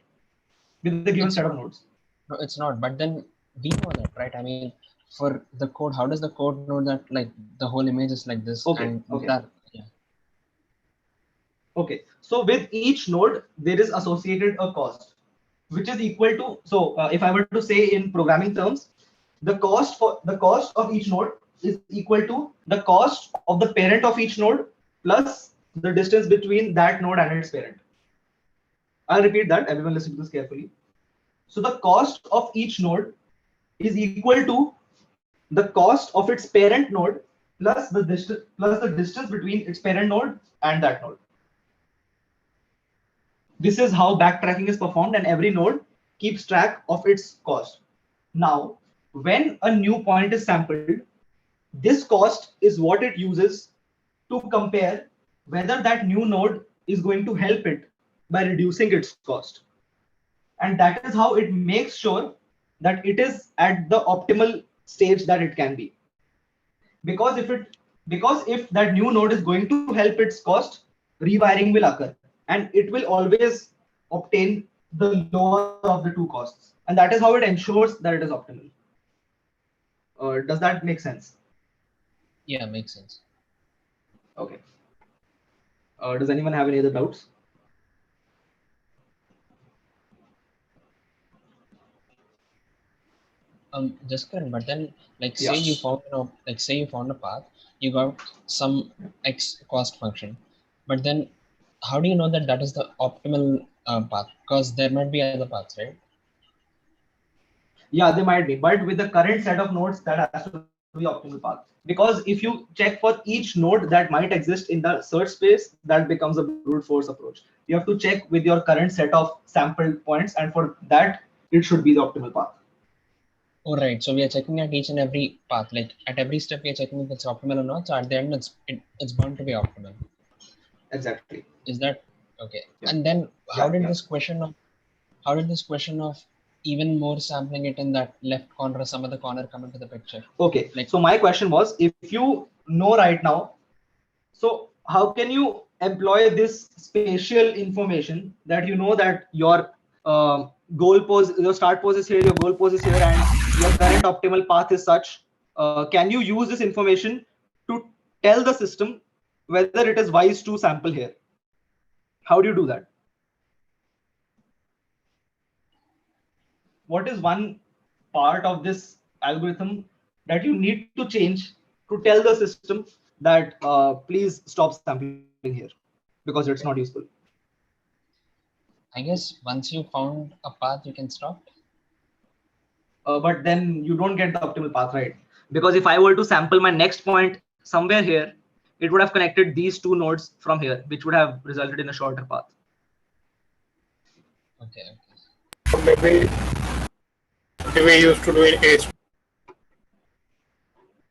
with the given set of nodes? No, it's not. But then we know that, right? I mean, for the code, how does the code know that like the whole image is like this? Okay. That, Okay. So with each node, there is associated a cost, which is equal to. So if I were to say in programming terms, the cost of each node is equal to the cost of the parent of each node plus the distance between that node and its parent. I'll repeat that. Everyone listen to this carefully. So the cost of each node is equal to the cost of its parent node plus the distance between its parent node and that node. This is how backtracking is performed, and every node keeps track of its cost. Now, when a new point is sampled, this cost is what it uses to compare whether that new node is going to help it by reducing its cost. And that is how it makes sure that it is at the optimal stage that it can be. Because if that new node is going to help its cost, rewiring will occur, and it will always obtain the lower of the two costs. And that is how it ensures that it is optimal. Does that make sense? Yeah, makes sense. Okay. Does anyone have any other doubts? Just correct. But then, like, say you found a path, you got some x cost function, but then how do you know that that is the optimal path? Because there might be other paths, right? Yeah, they might be, but with the current set of nodes, that has to be optimal path. Because if you check for each node that might exist in the search space, that becomes a brute force approach. You have to check with your current set of sampled points, and for that, it should be the optimal path. Oh, right. So we are checking at each and every path. Like at every step, we are checking if it's optimal or not. So at the end, it's bound to be optimal. Exactly. Is that okay? Yeah. And then how did this question of even more sampling it in that left corner or some other corner come into the picture? Okay. So my question was, if you know right now, so how can you employ this spatial information that you know that your goal pose, your start pose is here, your goal pose is here, and your current optimal path is such? Can you use this information to tell the system whether it is wise to sample here? How do you do that? What is one part of this algorithm that you need to change to tell the system that please stop sampling here because it's not useful? I guess once you found a path, you can stop. But then you don't get the optimal path, right? Because if I were to sample my next point somewhere here, it would have connected these two nodes from here, which would have resulted in a shorter path. Okay. Maybe we used to do in A.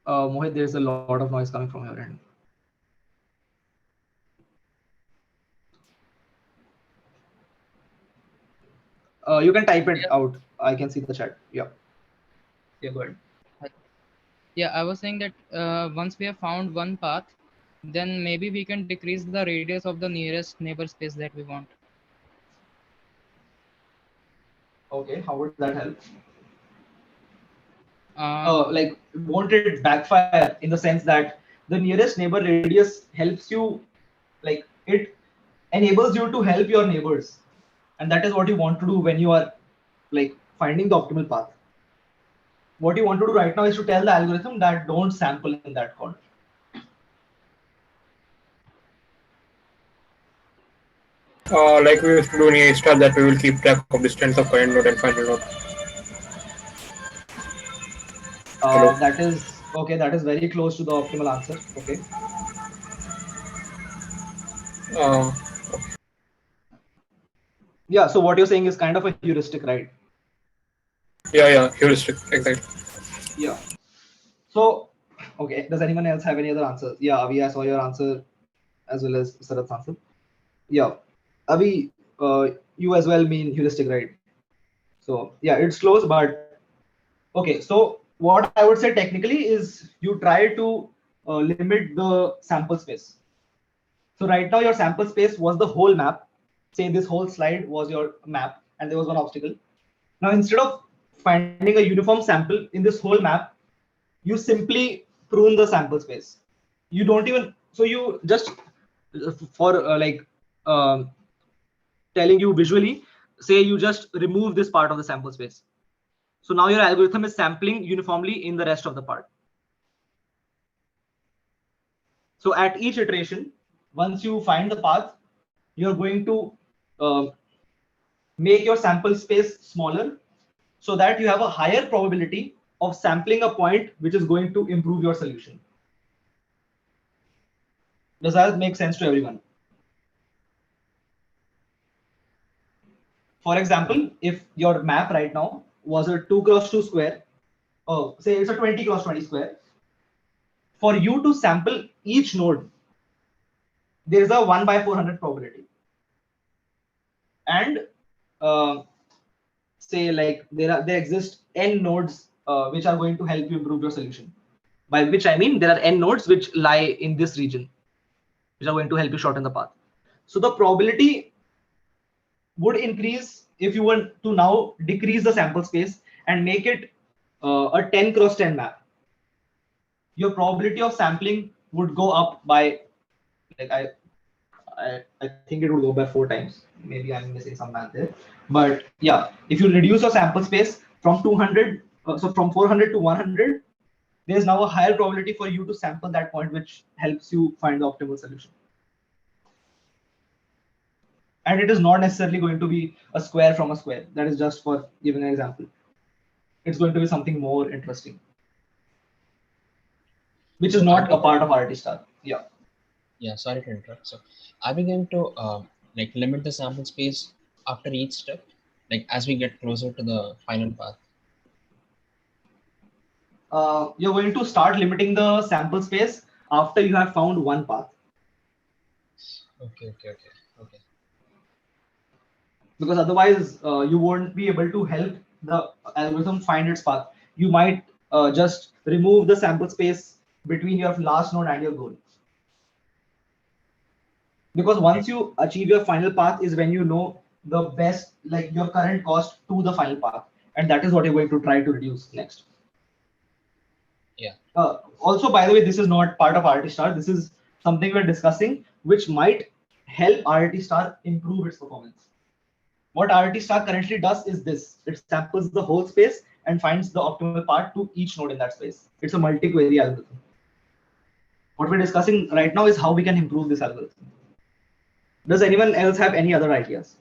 Mohit, there's a lot of noise coming from your end. You can type it out. I can see the chat. Yeah. Yeah, go ahead. Yeah, I was saying that once we have found one path, then maybe we can decrease the radius of the nearest neighbor space that we want. Okay, how would that help? Like, won't it backfire in the sense that the nearest neighbor radius helps you, like it enables you to help your neighbors, and that is what you want to do when you are like finding the optimal path. What you want to do right now is to tell the algorithm that don't sample in that corner. Like we used to do in A star, that we will keep track of distance of current node and final node. That is Okay, that is very close to the optimal answer. Okay. Yeah, so what you're saying is kind of a heuristic, right? Yeah, heuristic, exactly. Yeah. So, okay, does anyone else have any other answers? Yeah, Avi, I saw your answer as well as Sarat's answer. Yeah, Avi, you as well mean heuristic, right? So, yeah, it's close, but okay. So, what I would say technically is you try to limit the sample space. So, right now, your sample space was the whole map. Say this whole slide was your map, and there was one obstacle. Now, instead of finding a uniform sample in this whole map, you simply prune the sample space. You don't even, so you just for telling you visually, say you just remove this part of the sample space. So now your algorithm is sampling uniformly in the rest of the part. So at each iteration, once you find the path, you're going to make your sample space smaller so that you have a higher probability of sampling a point which is going to improve your solution. Does that make sense to everyone? For example, if your map right now was a 2x2 square, say it's a 20x20 square, for you to sample each node, there is a 1/400 probability. And say like there exist n nodes which are going to help you improve your solution. By which I mean there are n nodes which lie in this region, which are going to help you shorten the path. So the probability would increase if you want to now decrease the sample space and make it a 10x10 map. Your probability of sampling would go up by, like I think it would go by 4 times. Maybe I'm missing some math there, but yeah, if you reduce your sample space from 200, so from 400 to 100, there's now a higher probability for you to sample that point, which helps you find the optimal solution. And it is not necessarily going to be a square from a square. That is just for giving an example. It's going to be something more interesting, which is not a part of RT star. Yeah. Yeah, sorry to interrupt. So, are we going to like limit the sample space after each step, like as we get closer to the final path? You're going to start limiting the sample space after you have found one path. Okay. Because otherwise you won't be able to help the algorithm find its path. You might just remove the sample space between your last node and your goal. Because once you achieve your final path is when you know the best, like your current cost to the final path. And that is what you're going to try to reduce next. Yeah. Also, by the way, this is not part of RT star. This is something we're discussing, which might help RT star improve its performance. What RT star currently does is this: it samples the whole space and finds the optimal path to each node in that space. It's a multi-query algorithm. What we're discussing right now is how we can improve this algorithm. Does anyone else have any other ideas?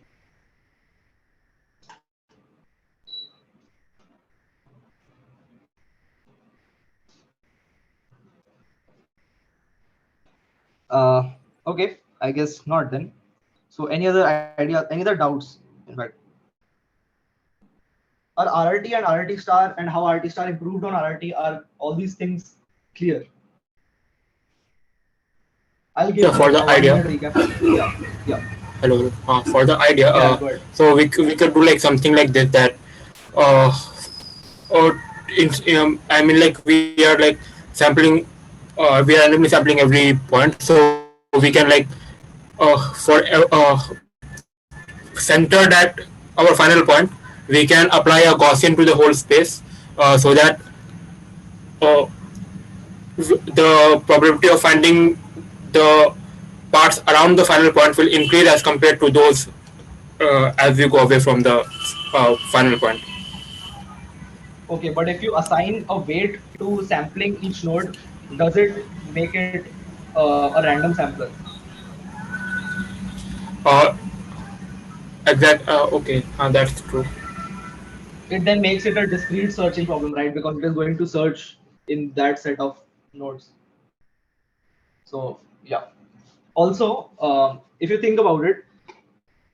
Okay, I guess not then. So any other idea, any other doubts, in fact? Are RRT and RRT star and how RT star improved on RRT, are all these things clear? I'll give for the idea. Yeah. Hello. For the idea, so we could do like something like this, that I mean, like we are like sampling, we are randomly sampling every point, so we can like for centered at our final point, we can apply a Gaussian to the whole space, so that the probability of finding the parts around the final point will increase as compared to those as we go away from the final point. Okay, but if you assign a weight to sampling each node, does it make it a random sampler? Okay, that's true. It then makes it a discrete searching problem, right? Because it is going to search in that set of nodes. So yeah. Also, if you think about it,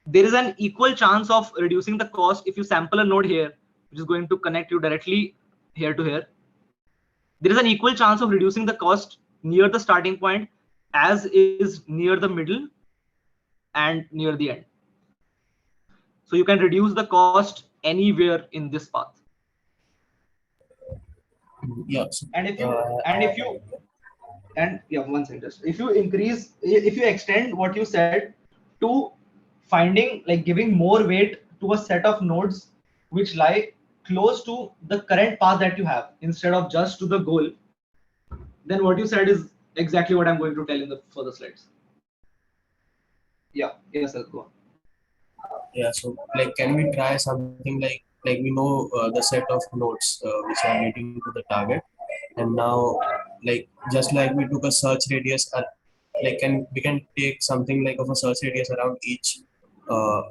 there is an equal chance of reducing the cost if you sample a node here, which is going to connect you directly here to here. There is an equal chance of reducing the cost near the starting point as is near the middle and near the end. So you can reduce the cost anywhere in this path. Yes. And if you extend what you said to finding, like giving more weight to a set of nodes which lie close to the current path that you have instead of just to the goal, then what you said is exactly what I'm going to tell in the further slides. Yeah, yes, I'll go on. Yeah, so like, can we try something like we know the set of nodes which are leading to the target, and now like just like we took a search radius, like we can take something like of a search radius around each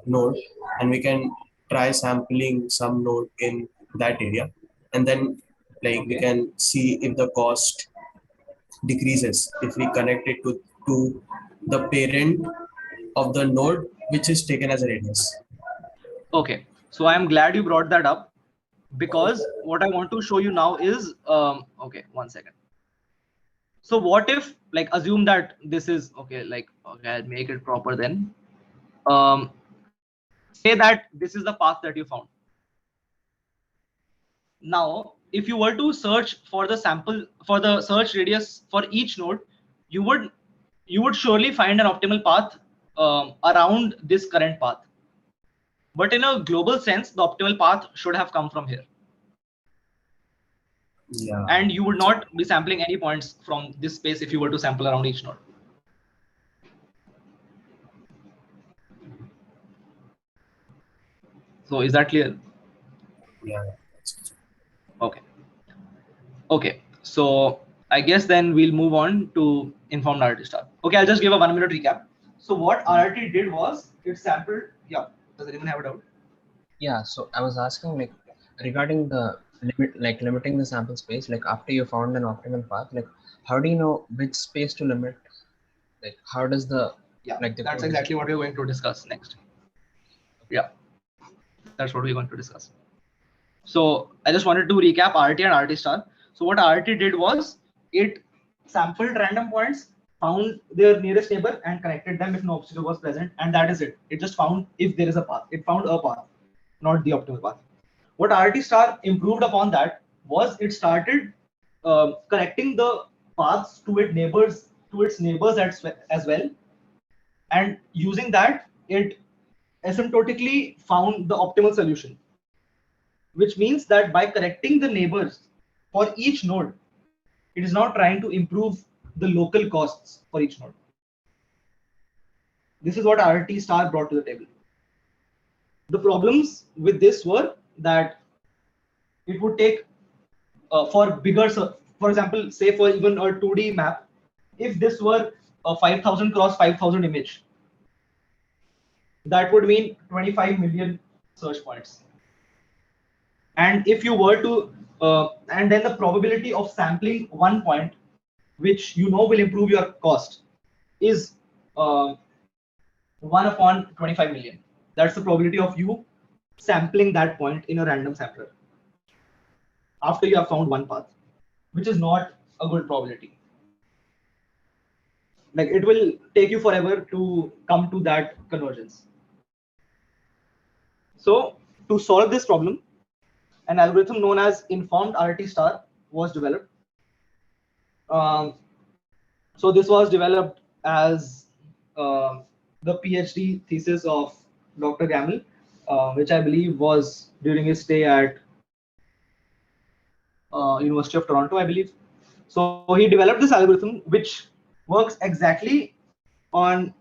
node, and we can try sampling some node in that area, and then like we can see if the cost decreases if we connect it to the parent of the node which is taken as a radius. Okay, so I'm glad you brought that up, because what I want to show you now is okay, 1 second. So what if, like, assume that this is okay, like, okay, I'll make it proper then. Say that this is the path that you found. Now if you were to search for the search radius for each node, you would surely find an optimal path around this current path. But in a global sense, the optimal path should have come from here. Yeah. And you would not be sampling any points from this space if you were to sample around each node. So is that clear? Yeah. Okay. Okay. So I guess then we'll move on to informed RRT star. Okay, I'll just give a 1 minute recap. So what RRT did was it sampled. Yeah. Does anyone have a doubt? Yeah. So I was asking, like, regarding the limit, like limiting the sample space, like after you found an optimal path, like how do you know which space to limit? Like how does the that's exactly what we're going to discuss next. Yeah, that's what we're going to discuss. So I just wanted to recap RRT and RRT star. So what RRT did was it sampled random points, found their nearest neighbor and connected them if no obstacle was present, and that is it. It just found if there is a path. It found a path, not the optimal path. What RRT star improved upon that was it started connecting the paths to its neighbors as well, and using that it asymptotically found the optimal solution, which means that by correcting the neighbors for each node, it is now trying to improve the local costs for each node. This is what RRT star brought to the table. The problems with this were that it would take for bigger, for example, say for even a 2D map, if this were a 5,000 cross 5,000 image, that would mean 25 million search points. And if you were to, and then the probability of sampling 1 point, which you know will improve your cost, is 1 upon 25 million. That's the probability of you sampling that point in a random sampler after you have found one path, which is not a good probability. Like it will take you forever to come to that convergence. So to solve this problem, an algorithm known as informed RRT star was developed. So this was developed as the PhD thesis of Dr. Gamble, which I believe was during his stay at University of Toronto, I believe. So he developed this algorithm which works exactly on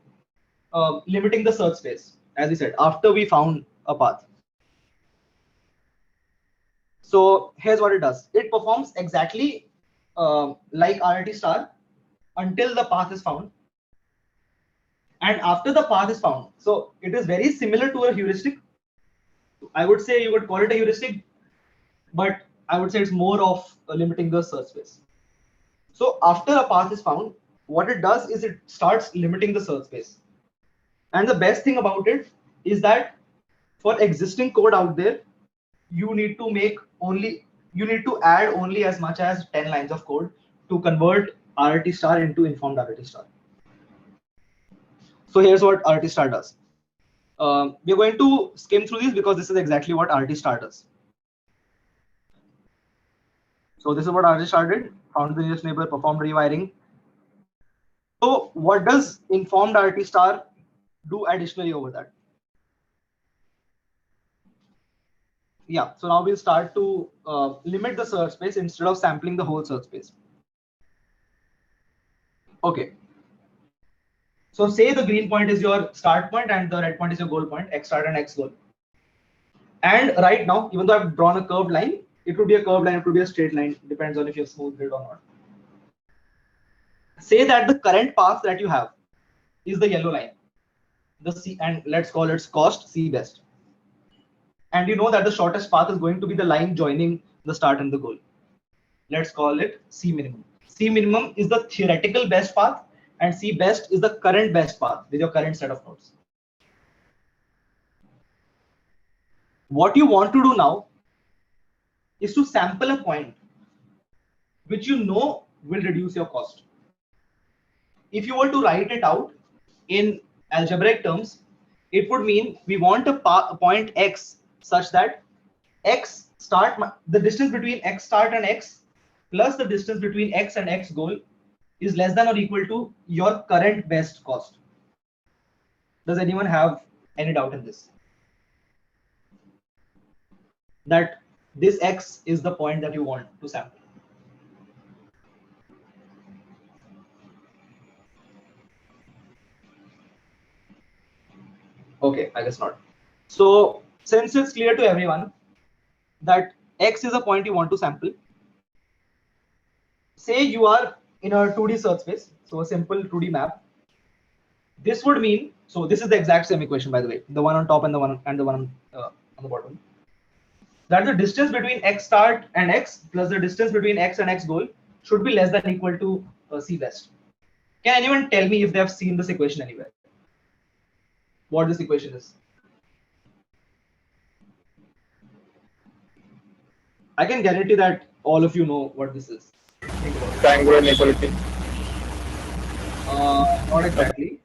limiting the search space, as he said, after we found a path. So here's what it does. It performs exactly like RRT star until the path is found. And after the path is found, so it is very similar to a heuristic. I would say you would call it a heuristic, but I would say it's more of limiting the search space. So after a path is found, what it does is it starts limiting the search space. And the best thing about it is that for existing code out there, you need to add only as much as 10 lines of code to convert RT star into informed RT star. So here's what RT star does. We're going to skim through these because this is exactly what RT star does. So this is what RT star did: found the nearest neighbor, performed rewiring. So what does informed RT star do additionally over that? Yeah, so now we'll start to limit the search space instead of sampling the whole search space. Okay. So say the green point is your start point and the red point is your goal point, X start and X goal. And right now, even though I've drawn a curved line, it could be a curved line, it could be a straight line, depends on if you've smoothed it or not. Say that the current path that you have is the yellow line, the C, and let's call its cost C best. And you know that the shortest path is going to be the line joining the start and the goal. Let's call it C minimum. C minimum is the theoretical best path, and C best is the current best path with your current set of nodes. What you want to do now is to sample a point which you know will reduce your cost. If you were to write it out in algebraic terms, it would mean we want a point X such that X start, the distance between X start and X plus the distance between X and X goal is less than or equal to your current best cost. Does anyone have any doubt in this? That this X is the point that you want to sample. Okay, I guess not. So since it's clear to everyone that X is a point you want to sample, say you are in a 2D search space, so a simple 2D map. This would mean, so this is the exact same equation, by the way, the one on top and the one on the bottom, that the distance between X start and X plus the distance between X and X goal should be less than or equal to C best. Can anyone tell me if they have seen this equation anywhere? What this equation is? I can guarantee that all of you know what this is. Triangular inequality. Not exactly.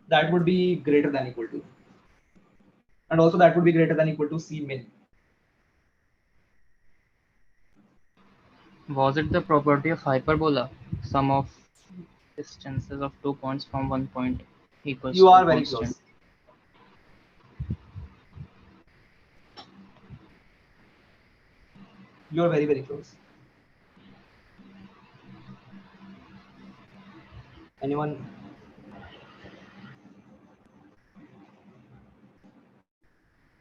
That would be greater than or equal to. And also that would be greater than or equal to C min. Was it the property of hyperbola? Sum of distances of 2 points from one point equals you to are very constant. close. You are very, very close. Anyone?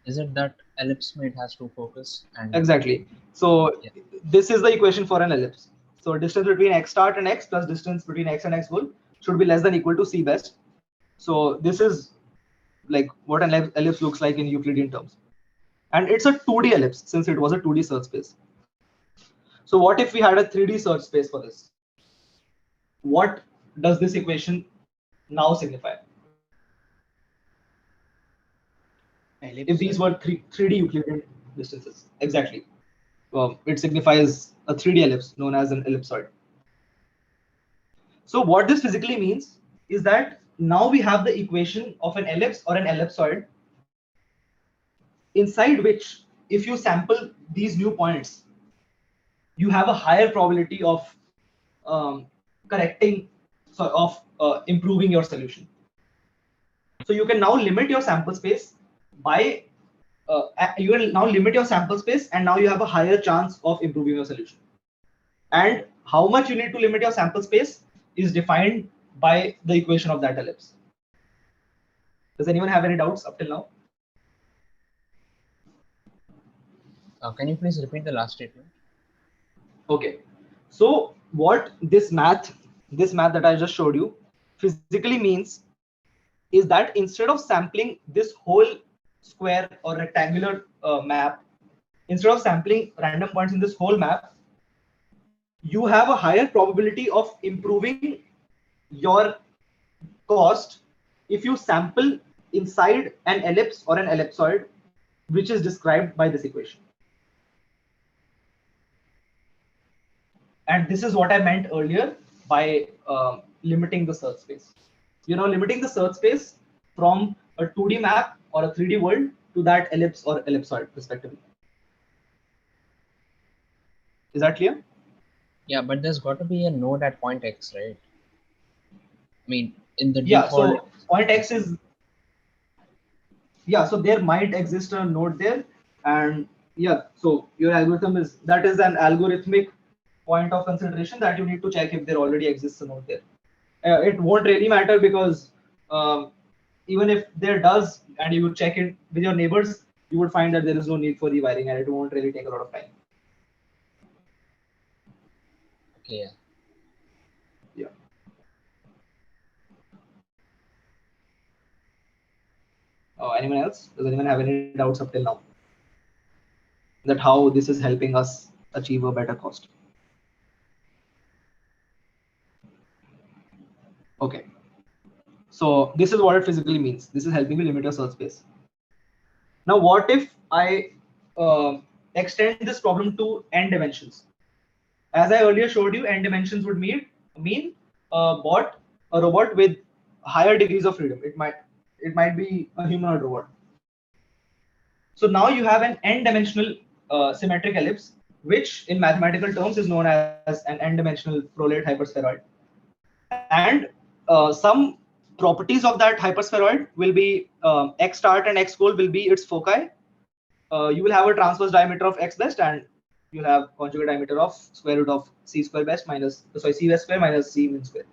Is it that ellipse mate has to focus? And exactly. So yeah. This is the equation for an ellipse. So distance between X start and X plus distance between X and X goal should be less than or equal to C best. So this is like what an ellipse looks like in Euclidean terms. And it's a 2D ellipse since it was a 2D search space. So what if we had a 3D search space for this? What does this equation now signify? Ellipse. If these were 3D Euclidean distances, exactly. It signifies a 3D ellipse known as an ellipsoid. So what this physically means is that now we have the equation of an ellipse or an ellipsoid, inside which if you sample these new points, you have a higher probability of improving your solution. So you can now limit your sample space by you will now limit your sample space, and now you have a higher chance of improving your solution. And how much you need to limit your sample space is defined by the equation of that ellipse. Does anyone have any doubts up till now? Can you please repeat the last statement? Okay, so what this math that I just showed you physically means is that instead of sampling this whole square or rectangular map, instead of sampling random points in this whole map, you have a higher probability of improving your cost if you sample inside an ellipse or an ellipsoid, which is described by this equation. And this is what I meant earlier by limiting the search space. Limiting the search space from a 2D map or a 3D world to that ellipse or ellipsoid respectively. Is that clear? Yeah, but there's got to be a node at point X, right? I mean, in the default. So point X is, so there might exist a node there, and so your algorithm is, that is an algorithmic point of consideration that you need to check if there already exists a node there. It won't really matter because even if there does, and you would check it with your neighbors, you would find that there is no need for rewiring, and it won't really take a lot of time. Okay. Yeah. Anyone else? Does anyone have any doubts up till now? That how this is helping us achieve a better cost? Okay. So this is what it physically means. This is helping you limit your search space. Now, what if I extend this problem to n dimensions? As I earlier showed you, n dimensions would mean a robot with higher degrees of freedom. It might be a humanoid robot. So now you have an n-dimensional symmetric ellipse, which in mathematical terms is known as an n-dimensional Prolet hyperspheroid. And some properties of that hyperspheroid will be x start and x goal will be its foci. You will have a transverse diameter of x best, and you'll have conjugate diameter of square root of c square best minus c best square minus c min square.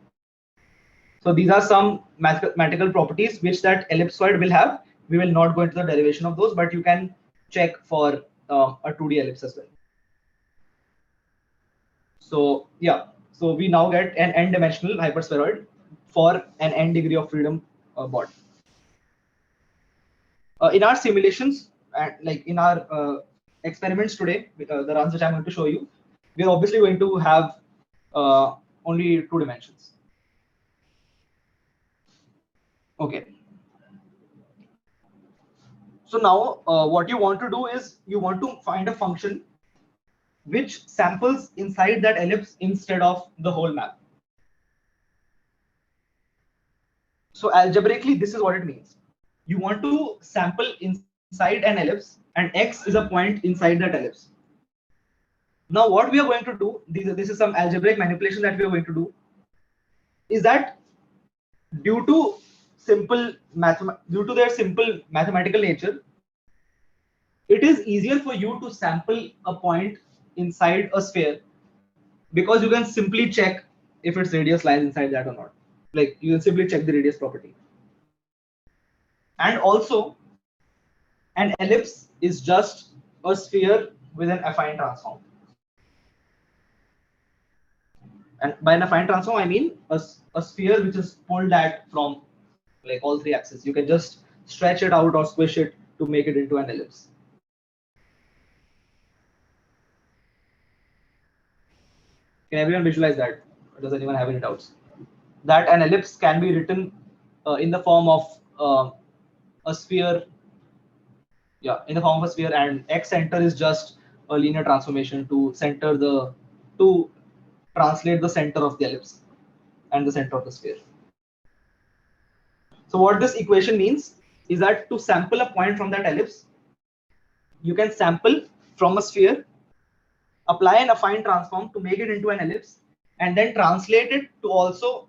So these are some mathematical properties which that ellipsoid will have. We will not go into the derivation of those, but you can check for a 2D ellipse as well. So so we now get an n-dimensional hyperspheroid for an n degree of freedom bot. In our simulations, like in our experiments today, the runs which I'm going to show you, we are obviously going to have only 2 dimensions. Okay. So now what you want to do is you want to find a function which samples inside that ellipse instead of the whole map. So algebraically, this is what it means. You want to sample inside an ellipse, and x is a point inside that ellipse. Now what we are going to do, this is some algebraic manipulation that we are going to do, is that due to their simple mathematical nature, it is easier for you to sample a point inside a sphere because you can simply check if its radius lies inside that or not. Like you can simply check the radius property. And also, an ellipse is just a sphere with an affine transform. And by an affine transform, I mean a sphere which is pulled at from like all 3 axes. You can just stretch it out or squish it to make it into an ellipse. Can everyone visualize that? Or does anyone have any doubts? That an ellipse can be written in the form of a sphere. Yeah, in the form of a sphere, and x center is just a linear transformation to translate the center of the ellipse and the center of the sphere. So what this equation means is that to sample a point from that ellipse, you can sample from a sphere, apply an affine transform to make it into an ellipse, and then translate it to also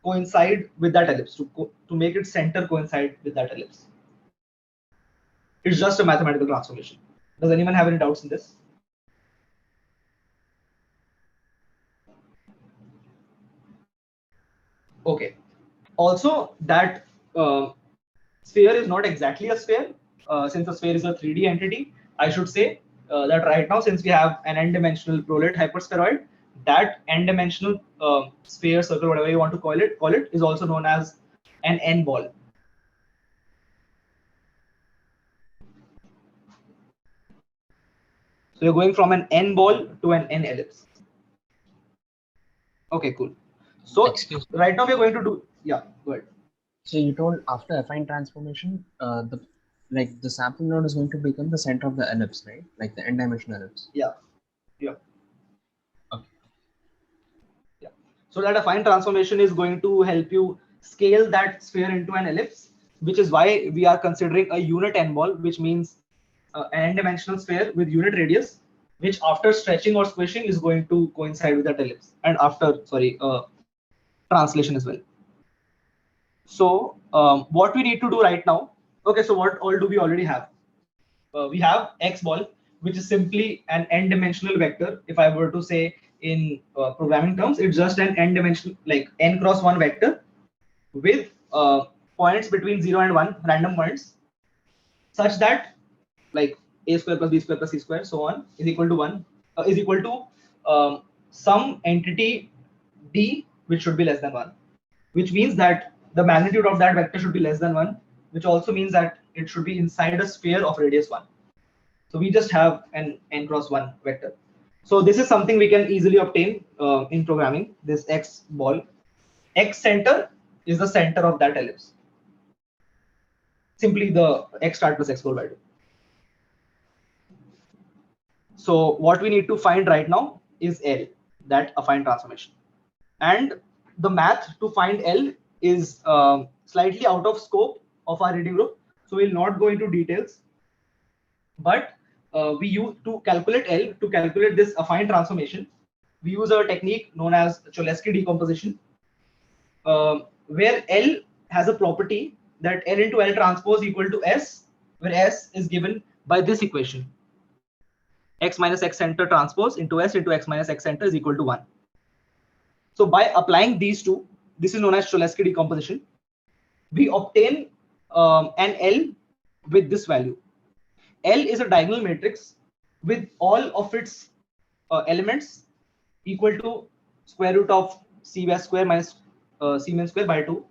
coincide with that ellipse, to make its center coincide with that ellipse. It's just a mathematical transformation. Does anyone have any doubts in this? Okay. Also, that sphere is not exactly a sphere. Since a sphere is a 3D entity, I should say that right now, since we have an n-dimensional Prolet hyperspheroid, that n-dimensional sphere, circle, whatever you want to call it, is also known as an n-ball. So you're going from an n ball to an n ellipse. Okay, cool. So right now we're going to do, yeah, go ahead. So you told after affine transformation, the sample node is going to become the center of the ellipse, right? Like the n-dimensional ellipse. Yeah. Yeah. Okay. Yeah. So that affine transformation is going to help you scale that sphere into an ellipse, which is why we are considering a unit n ball, which means an n-dimensional sphere with unit radius, which after stretching or squishing is going to coincide with that ellipse, and after, sorry, translation as well. So what we need to do right now, okay, so what all do we already have? We have x ball, which is simply an n-dimensional vector. If I were to say in programming terms, it's just an n-dimensional, like n cross 1 vector with points between 0 and 1, random points, such that like a square plus b square plus c square so on is equal to 1, is equal to some entity d which should be less than 1, which means that the magnitude of that vector should be less than 1, which also means that it should be inside a sphere of radius 1. So we just have an n cross 1 vector. So this is something we can easily obtain in programming, this x ball. X center is the center of that ellipse. Simply the x start plus x goal by 2. So what we need to find right now is L, that affine transformation. And the math to find L is slightly out of scope of our reading group. So we'll not go into details. But we use to calculate L, to calculate this affine transformation, we use a technique known as Cholesky decomposition, where L has a property that L into L transpose equal to S, where S is given by this equation. X minus X center transpose into S into X minus X center is equal to 1. So by applying these two, this is known as Cholesky decomposition, we obtain an L with this value. L is a diagonal matrix with all of its elements equal to square root of c bash square minus c min square by 2,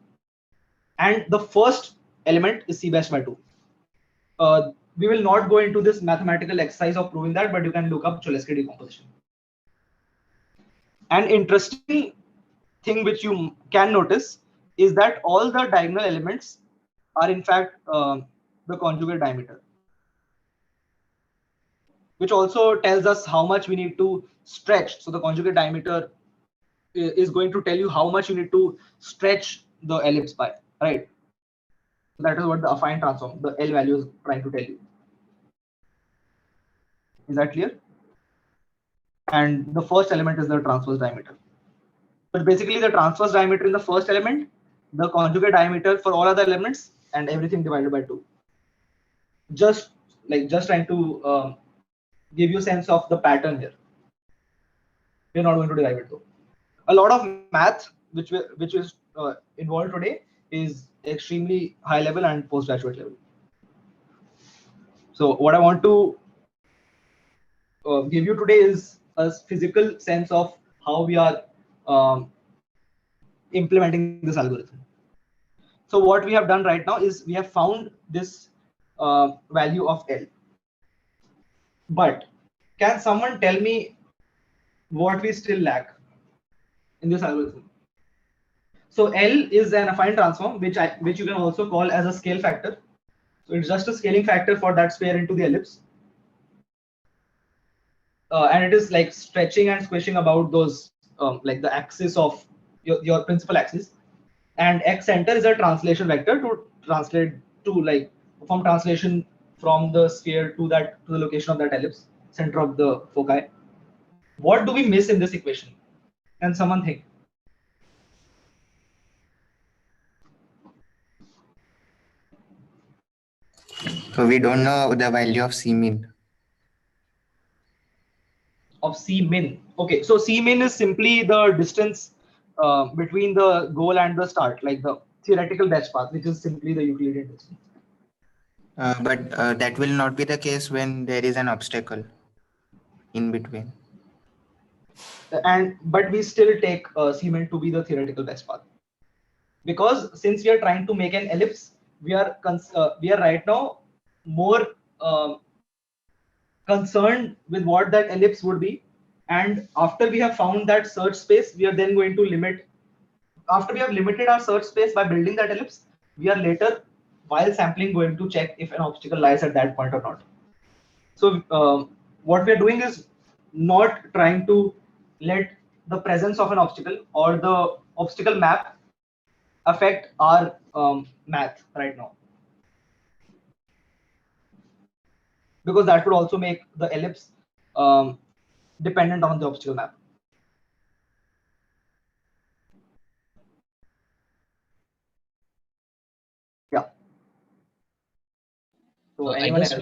and the first element is c bash by 2. We will not go into this mathematical exercise of proving that, but you can look up Cholesky decomposition. An interesting thing which you can notice is that all the diagonal elements are in fact the conjugate diameter, which also tells us how much we need to stretch. So the conjugate diameter is going to tell you how much you need to stretch the ellipse by, right? That is what the affine transform, the L value is trying to tell you. Is that clear? And the first element is the transverse diameter. But basically the transverse diameter in the first element, the conjugate diameter for all other elements, and everything divided by 2. Just trying to give you a sense of the pattern here. We're not going to derive it though. A lot of math which is involved today is extremely high level and postgraduate level. So what I want to give you today is a physical sense of how we are implementing this algorithm. So what we have done right now is we have found this value of L. But can someone tell me what we still lack in this algorithm? So L is an affine transform, which you can also call as a scale factor. So it's just a scaling factor for that sphere into the ellipse. And it is like stretching and squishing about those like the axis of your principal axis. And X center is a translation vector to translate to like perform translation from the sphere to the location of that ellipse, center of the foci. What do we miss in this equation? Can someone think? So we don't know the value of C min. Of C min. Okay, so C min is simply the distance between the goal and the start, like the theoretical best path, which is simply the Euclidean distance. But that will not be the case when there is an obstacle in between. But we still take C min to be the theoretical best path, because since we are trying to make an ellipse, we are right now more concerned with what that ellipse would be. And after we have found that search space, we are then going to limit. After we have limited our search space by building that ellipse, we are later, while sampling, going to check if an obstacle lies at that point or not. So what we are doing is not trying to let the presence of an obstacle or the obstacle map affect our math right now, because that would also make the ellipse dependent on the obstacle map. Yeah. So anyone else?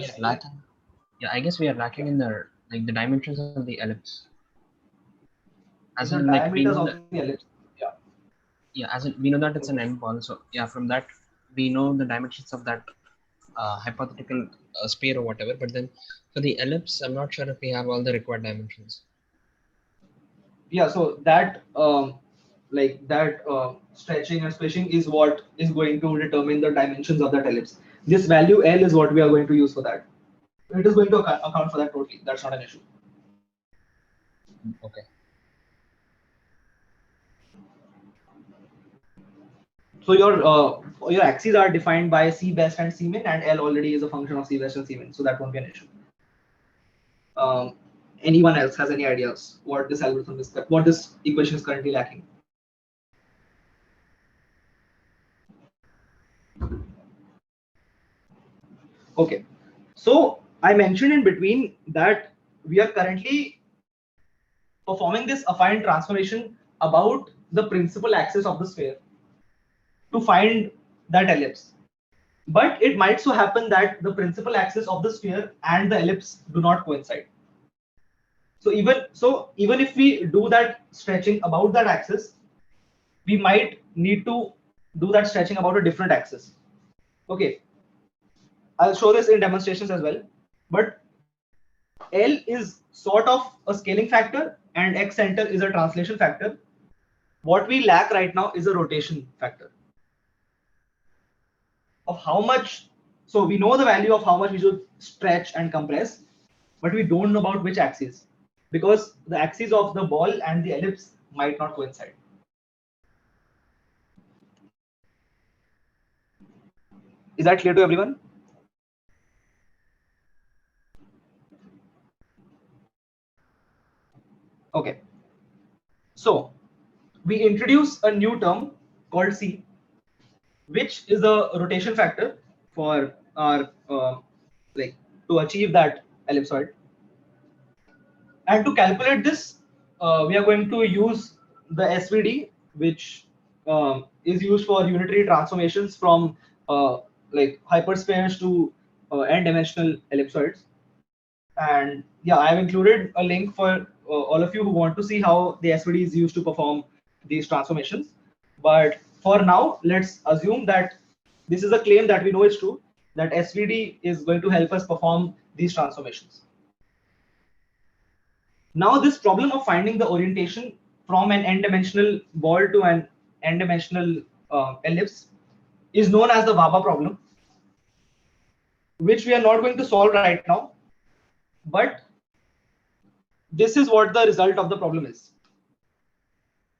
I guess we are lacking in the the dimensions of the ellipse. As in diameters of the ellipse. Yeah. Yeah, as in we know that it's an n ball, so yeah, from that we know the dimensions of that hypothetical sphere or whatever. But then for the ellipse, I'm not sure if we have all the required dimensions. Yeah, so that stretching and splishing is what is going to determine the dimensions of that ellipse. This value L is what we are going to use for that. It is going to account for that totally. That's not an issue. Okay. So your axes are defined by C best and C min, and L already is a function of C best and C min, so that won't be an issue. Anyone else has any ideas what this algorithm is, what this equation is currently lacking? Okay, so I mentioned in between that we are currently performing this affine transformation about the principal axis of the sphere to find that ellipse. But it might so happen that the principal axis of the sphere and the ellipse do not coincide. So even if we do that stretching about that axis, we might need to do that stretching about a different axis. Okay, I'll show this in demonstrations as well. But L is sort of a scaling factor and X center is a translation factor. What we lack right now is a rotation factor of how much. So we know the value of how much we should stretch and compress, but we don't know about which axis, because the axes of the ball and the ellipse might not coincide. Is that clear to everyone? Okay. So we introduce a new term called C, which is a rotation factor for our to achieve that ellipsoid. And to calculate this, we are going to use the SVD, which is used for unitary transformations from hyperspheres to n-dimensional ellipsoids. And yeah, I have included a link for all of you who want to see how the SVD is used to perform these transformations. But for now, let's assume that this is a claim that we know is true, that SVD is going to help us perform these transformations. Now, this problem of finding the orientation from an n-dimensional ball to an n-dimensional ellipse is known as the Vaba problem, which we are not going to solve right now. But this is what the result of the problem is.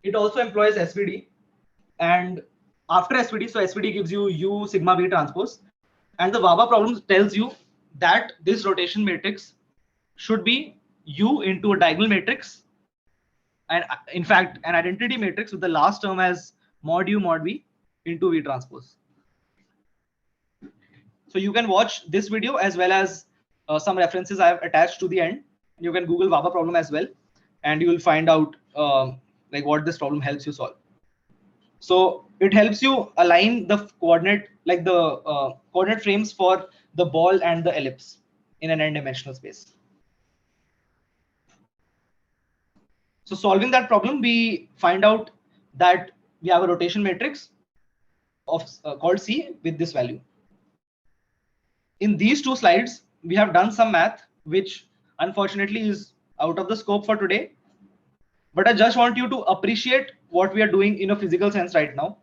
It also employs SVD, and after SVD, so SVD gives you U sigma V transpose, and the Vaba problem tells you that this rotation matrix should be U into a diagonal matrix, and in fact an identity matrix with the last term as mod U mod V into V transpose. So you can watch this video as well as some references I have attached to the end. You can Google Vaba problem as well, and you will find out what this problem helps you solve. So it helps you align the coordinate, coordinate frames for the ball and the ellipse in an n-dimensional space. So solving that problem, we find out that we have a rotation matrix of called C with this value. In these two slides, we have done some math, which unfortunately is out of the scope for today. But I just want you to appreciate what we are doing in a physical sense right now.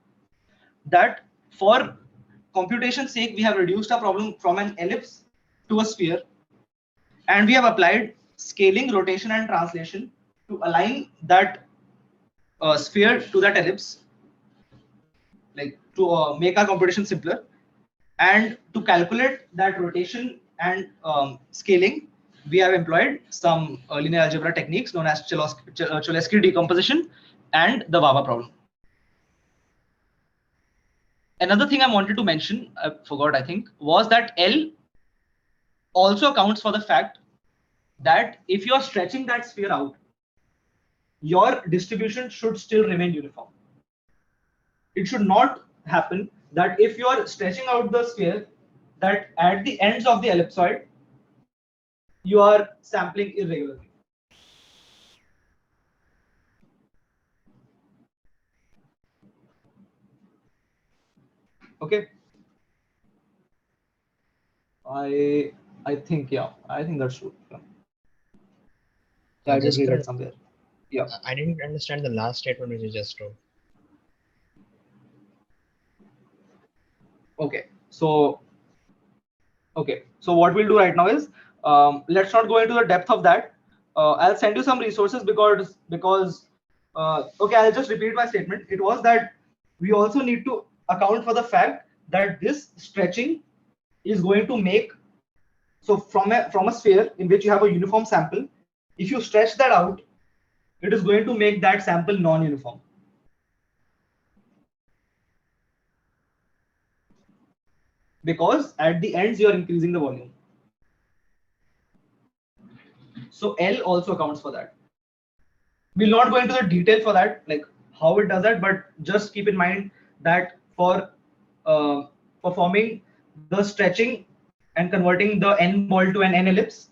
That for computation's sake, we have reduced our problem from an ellipse to a sphere. And we have applied scaling, rotation, and translation to align that sphere to that ellipse, like to make our computation simpler. And to calculate that rotation and scaling, we have employed some linear algebra techniques known as Cholesky decomposition and the VAVA problem. Another thing I wanted to mention, I forgot, I think, was that L also accounts for the fact that if you are stretching that sphere out, your distribution should still remain uniform. It should not happen that if you are stretching out the sphere, that at the ends of the ellipsoid, you are sampling irregularly. Okay. I think, yeah, I think that's true. Yeah, I just read it somewhere. Yeah. I didn't understand the last statement which you just wrote. Okay. So what we'll do right now is, let's not go into the depth of that. I'll send you some resources because okay, I'll just repeat my statement. It was that we also need to account for the fact that this stretching is going to make, so from a sphere in which you have a uniform sample, if you stretch that out, it is going to make that sample non-uniform. Because at the ends you are increasing the volume. So L also accounts for that. We'll not go into the detail for that, like how it does that, but just keep in mind that for performing the stretching and converting the n ball to an n ellipse,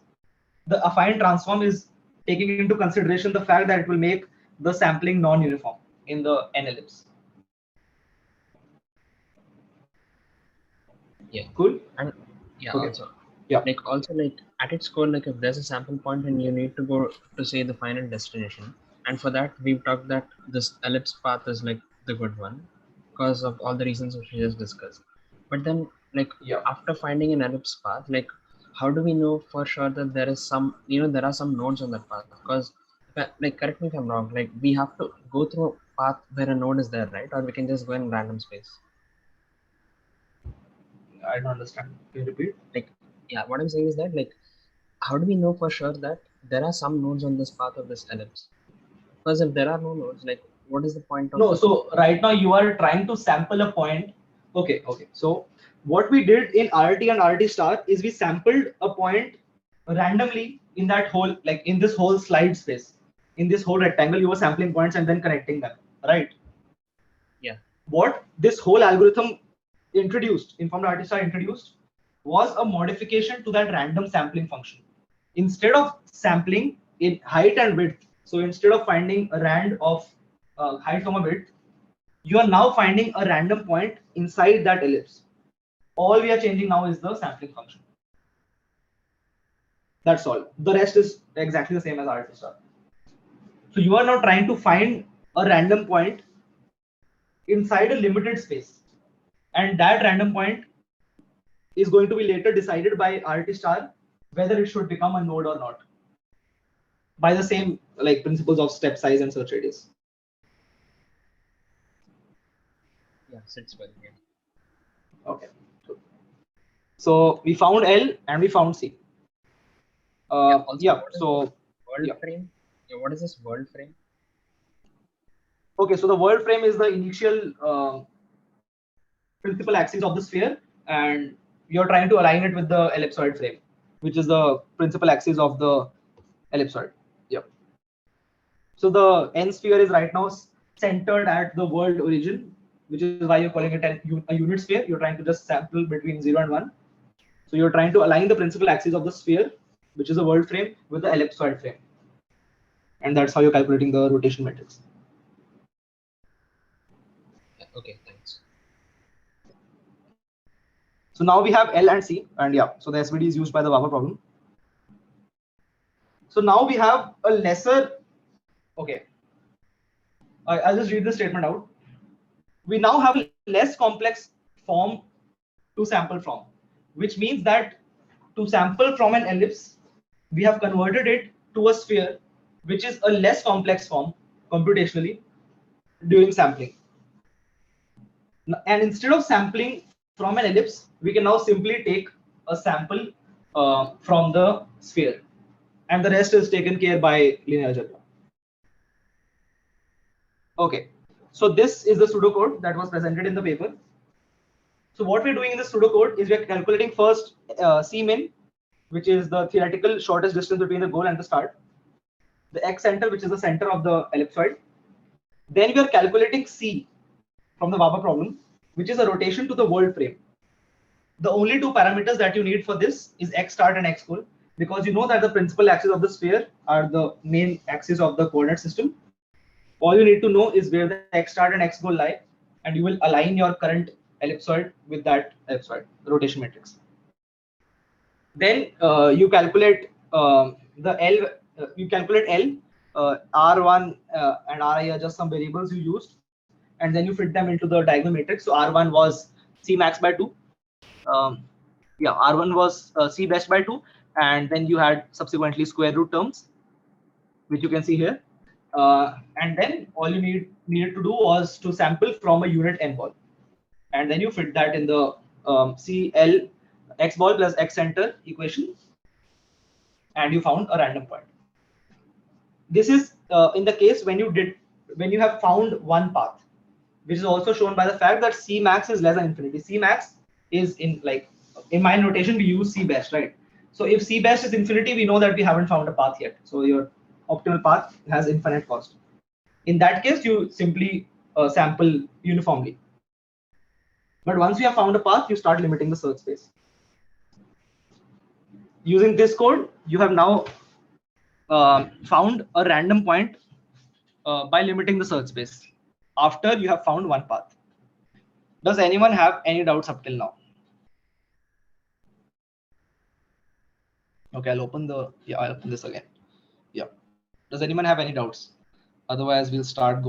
the affine transform is taking into consideration the fact that it will make the sampling non-uniform in the n ellipse. Yeah. Cool. And yeah, okay. Also, yeah, like also like at its core, like if there's a sample point and you need to go to say the final destination, and for that we've talked that this ellipse path is like the good one because of all the reasons which we just discussed. But then like after finding an ellipse path, like how do we know for sure that there is some, there are some nodes on that path? Because like, correct me if I'm wrong, like we have to go through a path where a node is there, right? Or we can just go in random space. I don't understand. Can you repeat? Like, yeah, what I'm saying is that, like, how do we know for sure that there are some nodes on this path of this ellipse? Because if there are no nodes, like, what is the point of? No, so right now you are trying to sample a point. Okay. So what we did in RT and RT star is we sampled a point randomly in that whole, like in this whole slide space, in this whole rectangle, you were sampling points and then connecting them, right? Yeah. What this whole algorithm introduced, informed RT star introduced, was a modification to that random sampling function. Instead of sampling in height and width, so instead of finding a rand of height from a width, you are now finding a random point inside that ellipse. All we are changing now is the sampling function. That's all. The rest is exactly the same as RT star. So you are now trying to find a random point inside a limited space, and that random point is going to be later decided by RT star whether it should become a node or not, by the same like principles of step size and search radius. Yeah, sits well. Yeah. Okay. So we found L and we found C. So world frame. Yeah, what is this world frame? Okay, so the world frame is the initial principal axis of the sphere, and you're trying to align it with the ellipsoid frame, which is the principal axis of the ellipsoid. Yep. So the n sphere is right now centered at the world origin, which is why you're calling it a unit sphere. You're trying to just sample between 0 and 1. So you're trying to align the principal axis of the sphere, which is the world frame, with the ellipsoid frame. And that's how you're calculating the rotation matrix. Okay, thanks. So now we have L and C, and yeah, so the SVD is used by the VAVA problem. So now we have a lesser, okay, I'll just read the statement out. We now have a less complex form to sample from, which means that to sample from an ellipse, we have converted it to a sphere, which is a less complex form computationally during sampling. And instead of sampling from an ellipse, we can now simply take a sample from the sphere, and the rest is taken care by linear algebra. Okay, so this is the pseudocode that was presented in the paper. So what we're doing in the pseudocode is we're calculating first Cmin, which is the theoretical shortest distance between the goal and the start, the x center, which is the center of the ellipsoid. Then we are calculating C from the Waber problem, which is a rotation to the world frame. The only two parameters that you need for this is x start and x goal, because you know that the principal axis of the sphere are the main axis of the coordinate system. All you need to know is where the x start and x goal lie, and you will align your current ellipsoid with that ellipsoid, the rotation matrix. Then you calculate the L. You calculate L, R1 and Ri are just some variables you used, and then you fit them into the diagonal matrix. So R1 was C max by 2. Yeah, R1 was C best by 2, and then you had subsequently square root terms, which you can see here. And then all you needed to do was to sample from a unit n ball, and then you fit that in the CL x ball plus x center equation, and you found a random point. This is in the case when you have found one path, which is also shown by the fact that C max is less than infinity. C max is in my notation we use C best, right? So if C best is infinity, we know that we haven't found a path yet. So your optimal path has infinite cost. In that case, you simply sample uniformly. But once you have found a path, you start limiting the search space. Using this code, you have now found a random point by limiting the search space after you have found one path. Does anyone have any doubts up till now? Okay, I'll open this again. Yeah. Does anyone have any doubts? Otherwise, we'll start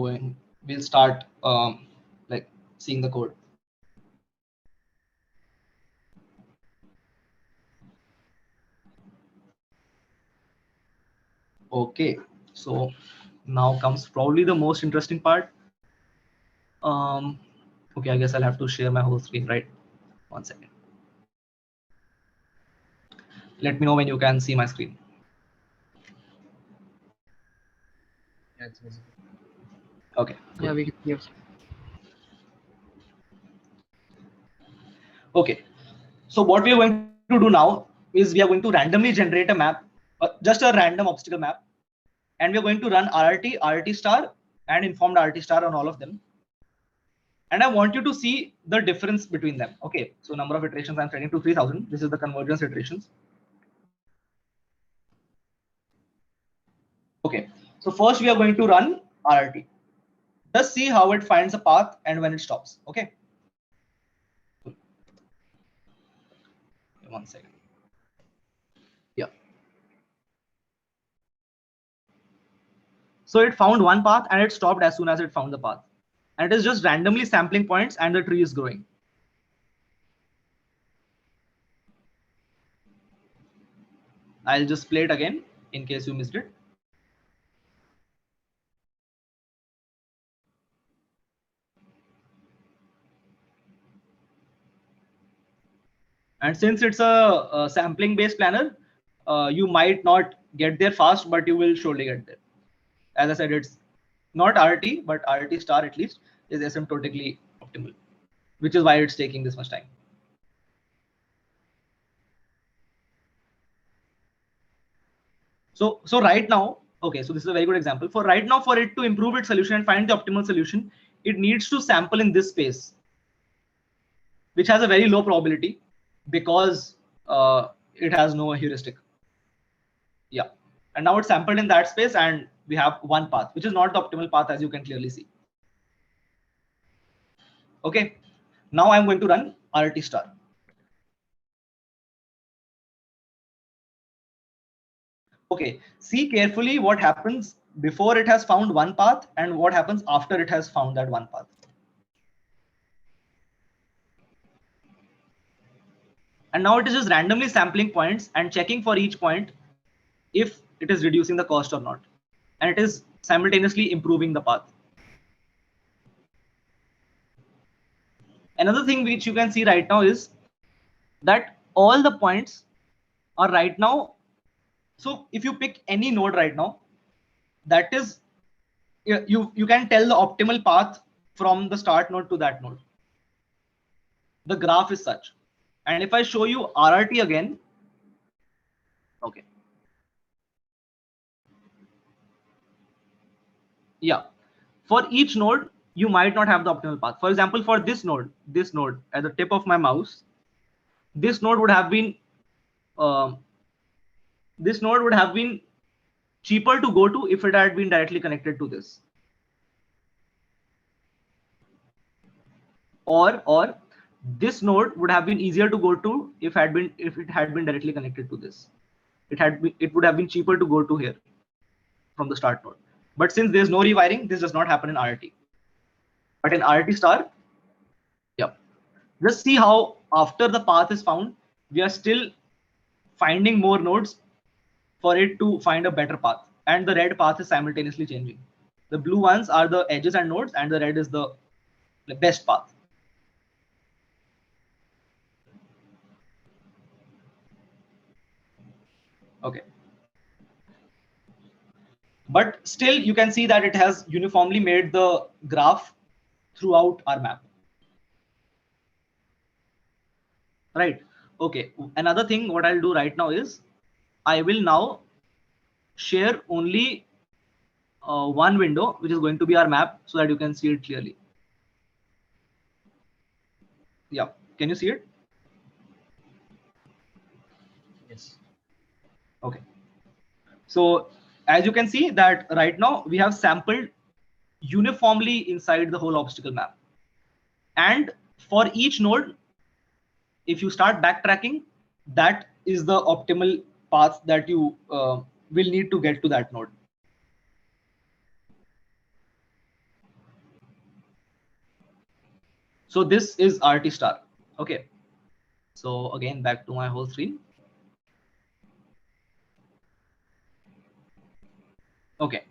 seeing the code. Okay, so now comes probably the most interesting part. Okay, I guess I'll have to share my whole screen, right? 1 second. Let me know when you can see my screen. Yeah, it's visible. Okay. Yeah, we can hear. Okay, so what we are going to do now is we are going to randomly generate a map, just a random obstacle map, and we are going to run RT, RT star, and informed RT star on all of them. And I want you to see the difference between them. Okay, so number of iterations I'm setting to 3000. This is the convergence iterations. Okay, so first we are going to run RT. Just see how it finds a path and when it stops. Okay. 1 second. Yeah. So it found one path and it stopped as soon as it found the path. And it is just randomly sampling points and the tree is growing. I'll just play it again in case you missed it. And since it's a sampling based planner, you might not get there fast, but you will surely get there. As I said, it's not RT, but RT star at least is asymptotically optimal, which is why it's taking this much time. So right now, okay, so this is a very good example. For right now, for it to improve its solution and find the optimal solution, it needs to sample in this space, which has a very low probability because it has no heuristic. Yeah, and now it's sampled in that space and we have one path, which is not the optimal path, as you can clearly see. Okay, now I'm going to run RT star. Okay, see carefully what happens before it has found one path and what happens after it has found that one path. And now it is just randomly sampling points and checking for each point if it is reducing the cost or not, and it is simultaneously improving the path. Another thing which you can see right now is that all the points are right now. So if you pick any node right now, that is, you can tell the optimal path from the start node to that node. The graph is such. And if I show you RRT again, okay. Yeah, for each node, you might not have the optimal path. For example, for this node at the tip of my mouse, this node would have been cheaper to go to if it had been directly connected to this. Or this node would have been easier to go to if it had been directly connected to this. It would have been cheaper to go to here from the start node. But since there's no rewiring, this does not happen in RRT. But in RRT star, yep. Just see how after the path is found, we are still finding more nodes for it to find a better path. And the red path is simultaneously changing. The blue ones are the edges and nodes, and the red is the best path. Okay. But still, you can see that it has uniformly made the graph throughout our map. Right. Okay. Another thing, what I'll do right now is I will now share only one window, which is going to be our map, so that you can see it clearly. Yeah. Can you see it? Yes. Okay. So as you can see that right now we have sampled uniformly inside the whole obstacle map. And for each node, if you start backtracking, that is the optimal path that you will need to get to that node. So this is RT star. Okay. So again, back to my whole screen. Okay.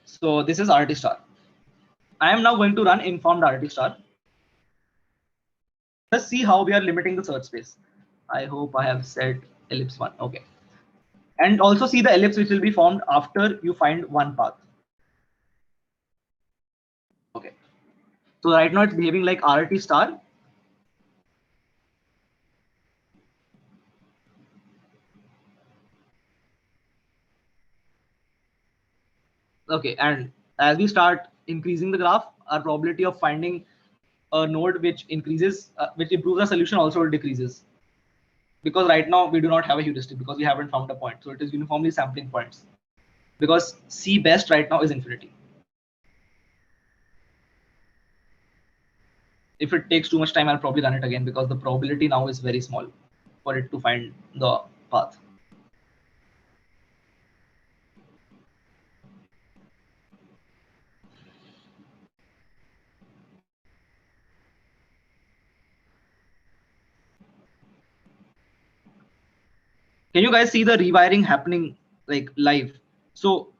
So this is RT star. I am now going to run informed RT star. Let's see how we are limiting the search space. I hope I have set ellipse 1. Okay. And also see the ellipse which will be formed after you find one path. Okay. So right now it's behaving like RT star. Okay. And as we start increasing the graph, our probability of finding a node which increases, which improves our solution also decreases. Because right now we do not have a heuristic because we haven't found a point. So it is uniformly sampling points. Because C best right now is infinity. If it takes too much time, I'll probably run it again because the probability now is very small for it to find the path. Can you guys see the rewiring happening like live? So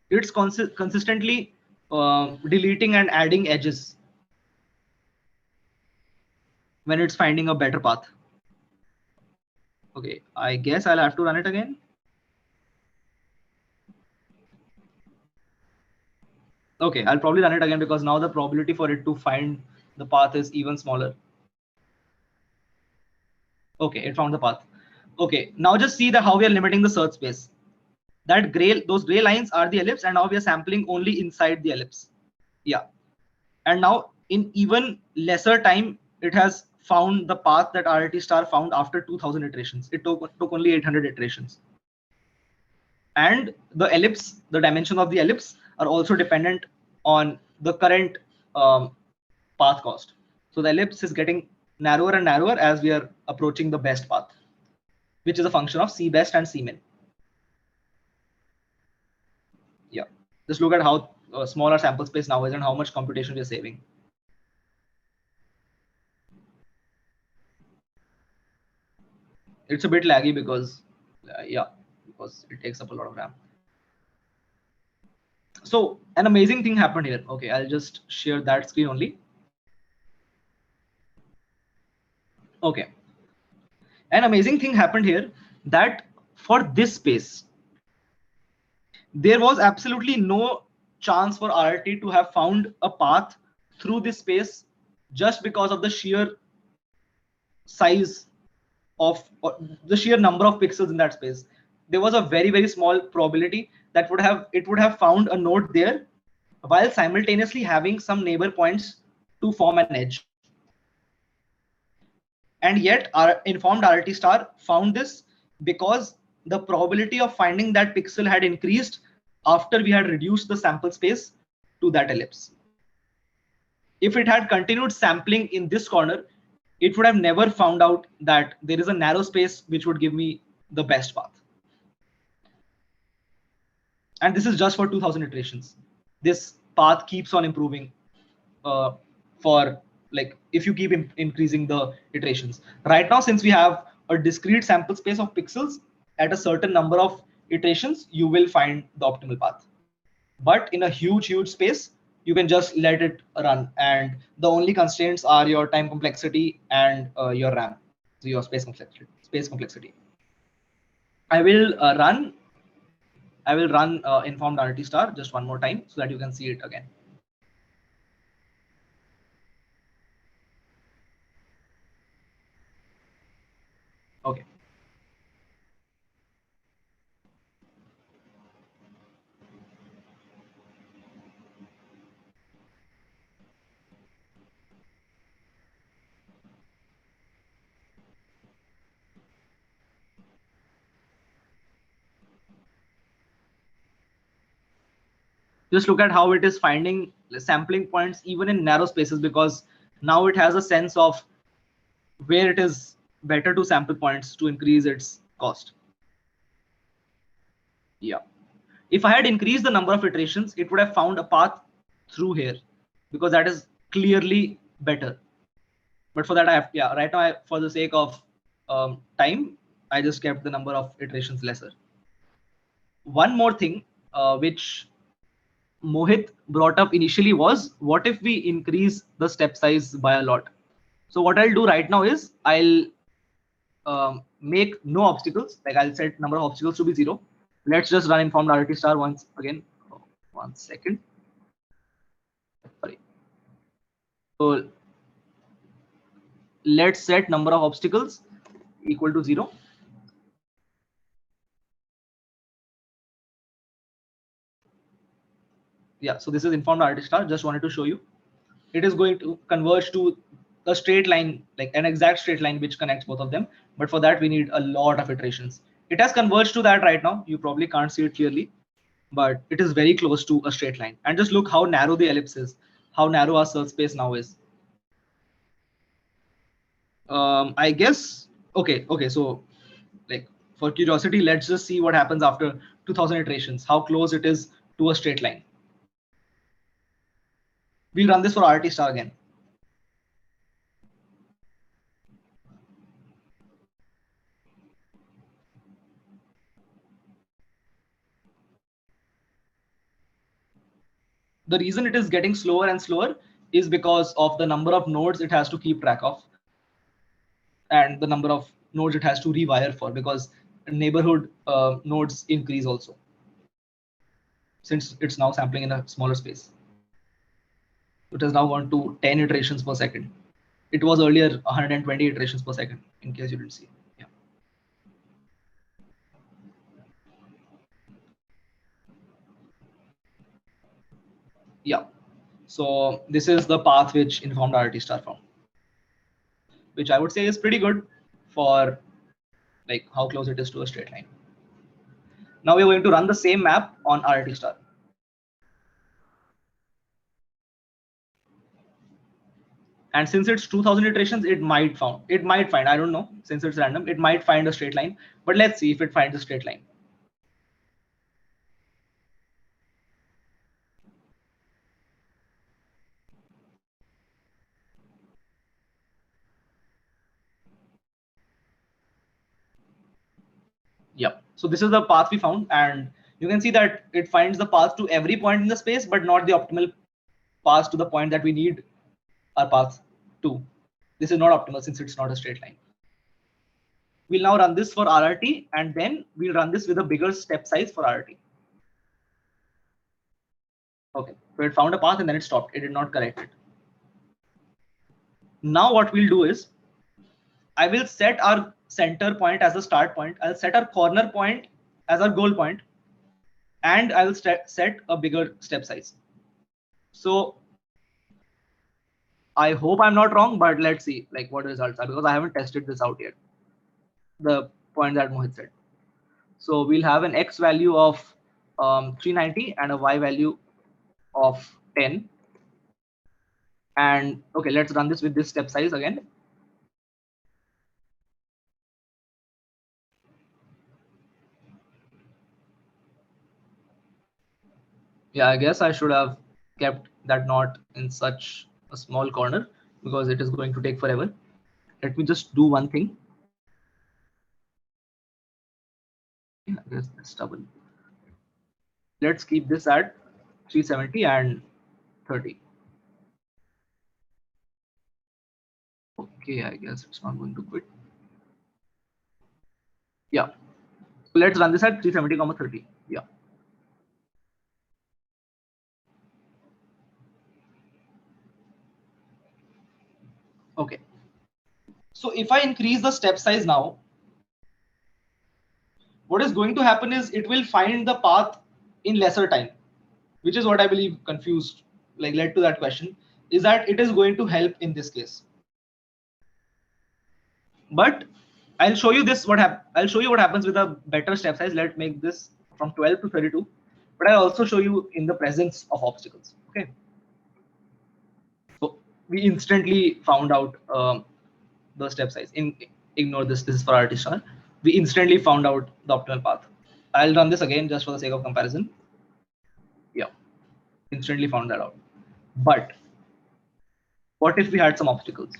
it's consistently deleting and adding edges when it's finding a better path. Okay, I guess I'll have to run it again. Okay, I'll probably run it again because now the probability for it to find the path is even smaller. Okay, it found the path. Okay, now just see that how we are limiting the search space. That those gray lines are the ellipse, and now we are sampling only inside the ellipse. Yeah. And now in even lesser time, it has found the path that RT star found after 2000 iterations. It took only 800 iterations. And the ellipse, the dimension of the ellipse are also dependent on the current path cost. So the ellipse is getting narrower and narrower as we are approaching the best path, which is a function of C best and C min. Yeah, just look at how small our sample space now is and how much computation we are saving. It's a bit laggy because because it takes up a lot of RAM. So an amazing thing happened here. Okay, I'll just share that screen only. Okay, an amazing thing happened here, that for this space, there was absolutely no chance for RRT to have found a path through this space just because of the sheer size of the sheer number of pixels in that space. There was a very, very small probability that it would have found a node there while simultaneously having some neighbor points to form an edge. And yet our informed RT star found this because the probability of finding that pixel had increased after we had reduced the sample space to that ellipse. If it had continued sampling in this corner, it would have never found out that there is a narrow space which would give me the best path. And this is just for 2000 iterations. This path keeps on improving for, like, if you keep increasing the iterations. Right now, since we have a discrete sample space of pixels at a certain number of iterations, you will find the optimal path. But in a huge space, you can just let it run, and the only constraints are your time complexity and your RAM, so your space complexity. I will run informed RT star just one more time so that you can see it again. Okay. Just look at how it is finding sampling points even in narrow spaces, because now it has a sense of where it is better to sample points to increase its cost. Yeah. If I had increased the number of iterations, it would have found a path through here, because that is clearly better. But for that, right now, for the sake of time, I just kept the number of iterations lesser. One more thing which Mohit brought up initially was, what if we increase the step size by a lot? So what I'll do right now is I'll make no obstacles. Like, I'll set number of obstacles to be 0. Let's just run informed RT star once again. Oh, 1 second. Sorry. So let's set number of obstacles equal to 0. Yeah, so this is informed RT star. Just wanted to show you. It is going to converge to a straight line, like an exact straight line which connects both of them. But for that, we need a lot of iterations. It has converged to that right now. You probably can't see it clearly, but it is very close to a straight line. And just look how narrow the ellipse is, how narrow our search space now is. I guess, okay. So, like, for curiosity, let's just see what happens after 2000 iterations, how close it is to a straight line. We'll run this for RT star again. The reason it is getting slower and slower is because of the number of nodes it has to keep track of, and the number of nodes it has to rewire for, because neighborhood nodes increase also, since it's now sampling in a smaller space. It has now gone to 10 iterations per second. It was earlier 120 iterations per second, in case you didn't see. Yeah. So this is the path which informed RT star found, which I would say is pretty good for, like, how close it is to a straight line. Now we're going to run the same map on RT star. And since it's 2000 iterations, it might find, I don't know, since it's random, it might find a straight line. But let's see if it finds a straight line. Yep. So this is the path we found, and you can see that it finds the path to every point in the space, but not the optimal path to the point that we need our path to. This is not optimal since it's not a straight line. We'll now run this for RRT, and then we'll run this with a bigger step size for RRT. Okay, so it found a path and then it stopped. It did not correct it. Now what we'll do is, I will set our center point as a start point. I'll set our corner point as our goal point, and I'll set a bigger step size. So I hope I'm not wrong, but let's see like what the results are, because I haven't tested this out yet. The point that Mohit said. So we'll have an X value of 390 and a Y value of 10. And okay, let's run this with this step size again. Yeah, I guess I should have kept that knot in such a small corner because it is going to take forever. Let me just do one thing. I guess that's double. Let's keep this at 370 and 30. Okay, I guess it's not going to quit. Yeah. So let's run this at 370, 30. Yeah. Okay. So if I increase the step size now, what is going to happen is it will find the path in lesser time, which is what I believe confused, like led to that question, is that it is going to help in this case. But I'll show you this. I'll show you what happens with a better step size. Let's make this from 12 to 32. But I'll also show you in the presence of obstacles. Okay. So we instantly found out the step size. Ignore this. This is for RRT star. We instantly found out the optimal path. I'll run this again just for the sake of comparison. Yeah, instantly found that out. But what if we had some obstacles?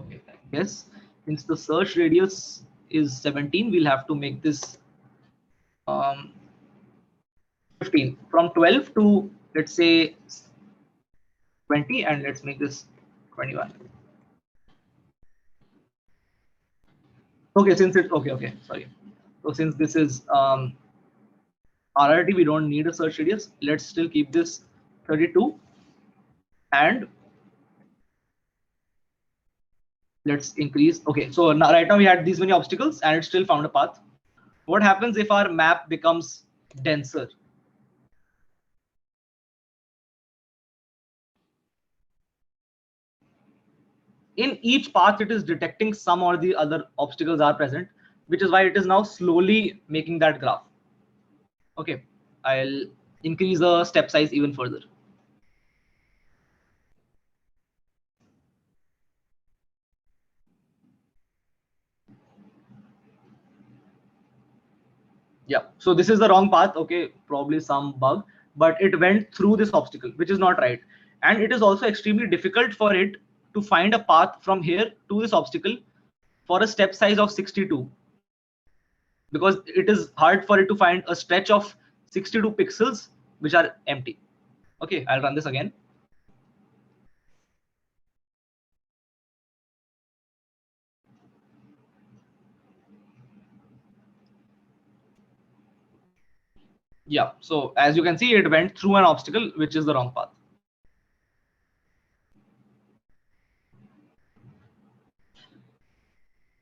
Okay, I guess since the search radius is 17, we'll have to make this 15. From 12 to, let's say, 20, and let's make this 21. Okay, since it's okay, sorry. So since this is RRT, we don't need a search radius. Let's still keep this 32, and let's increase. Okay, so now right now we had these many obstacles and it still found a path. What happens if our map becomes denser? In each path, it is detecting some or the other obstacles are present, which is why it is now slowly making that graph. Okay, I'll increase the step size even further. Yeah, so this is the wrong path. Okay, probably some bug, but it went through this obstacle, which is not right. And it is also extremely difficult for it to find a path from here to this obstacle for a step size of 62, because it is hard for it to find a stretch of 62 pixels which are empty. Okay, I'll run this again. Yeah, so as you can see, it went through an obstacle, which is the wrong path.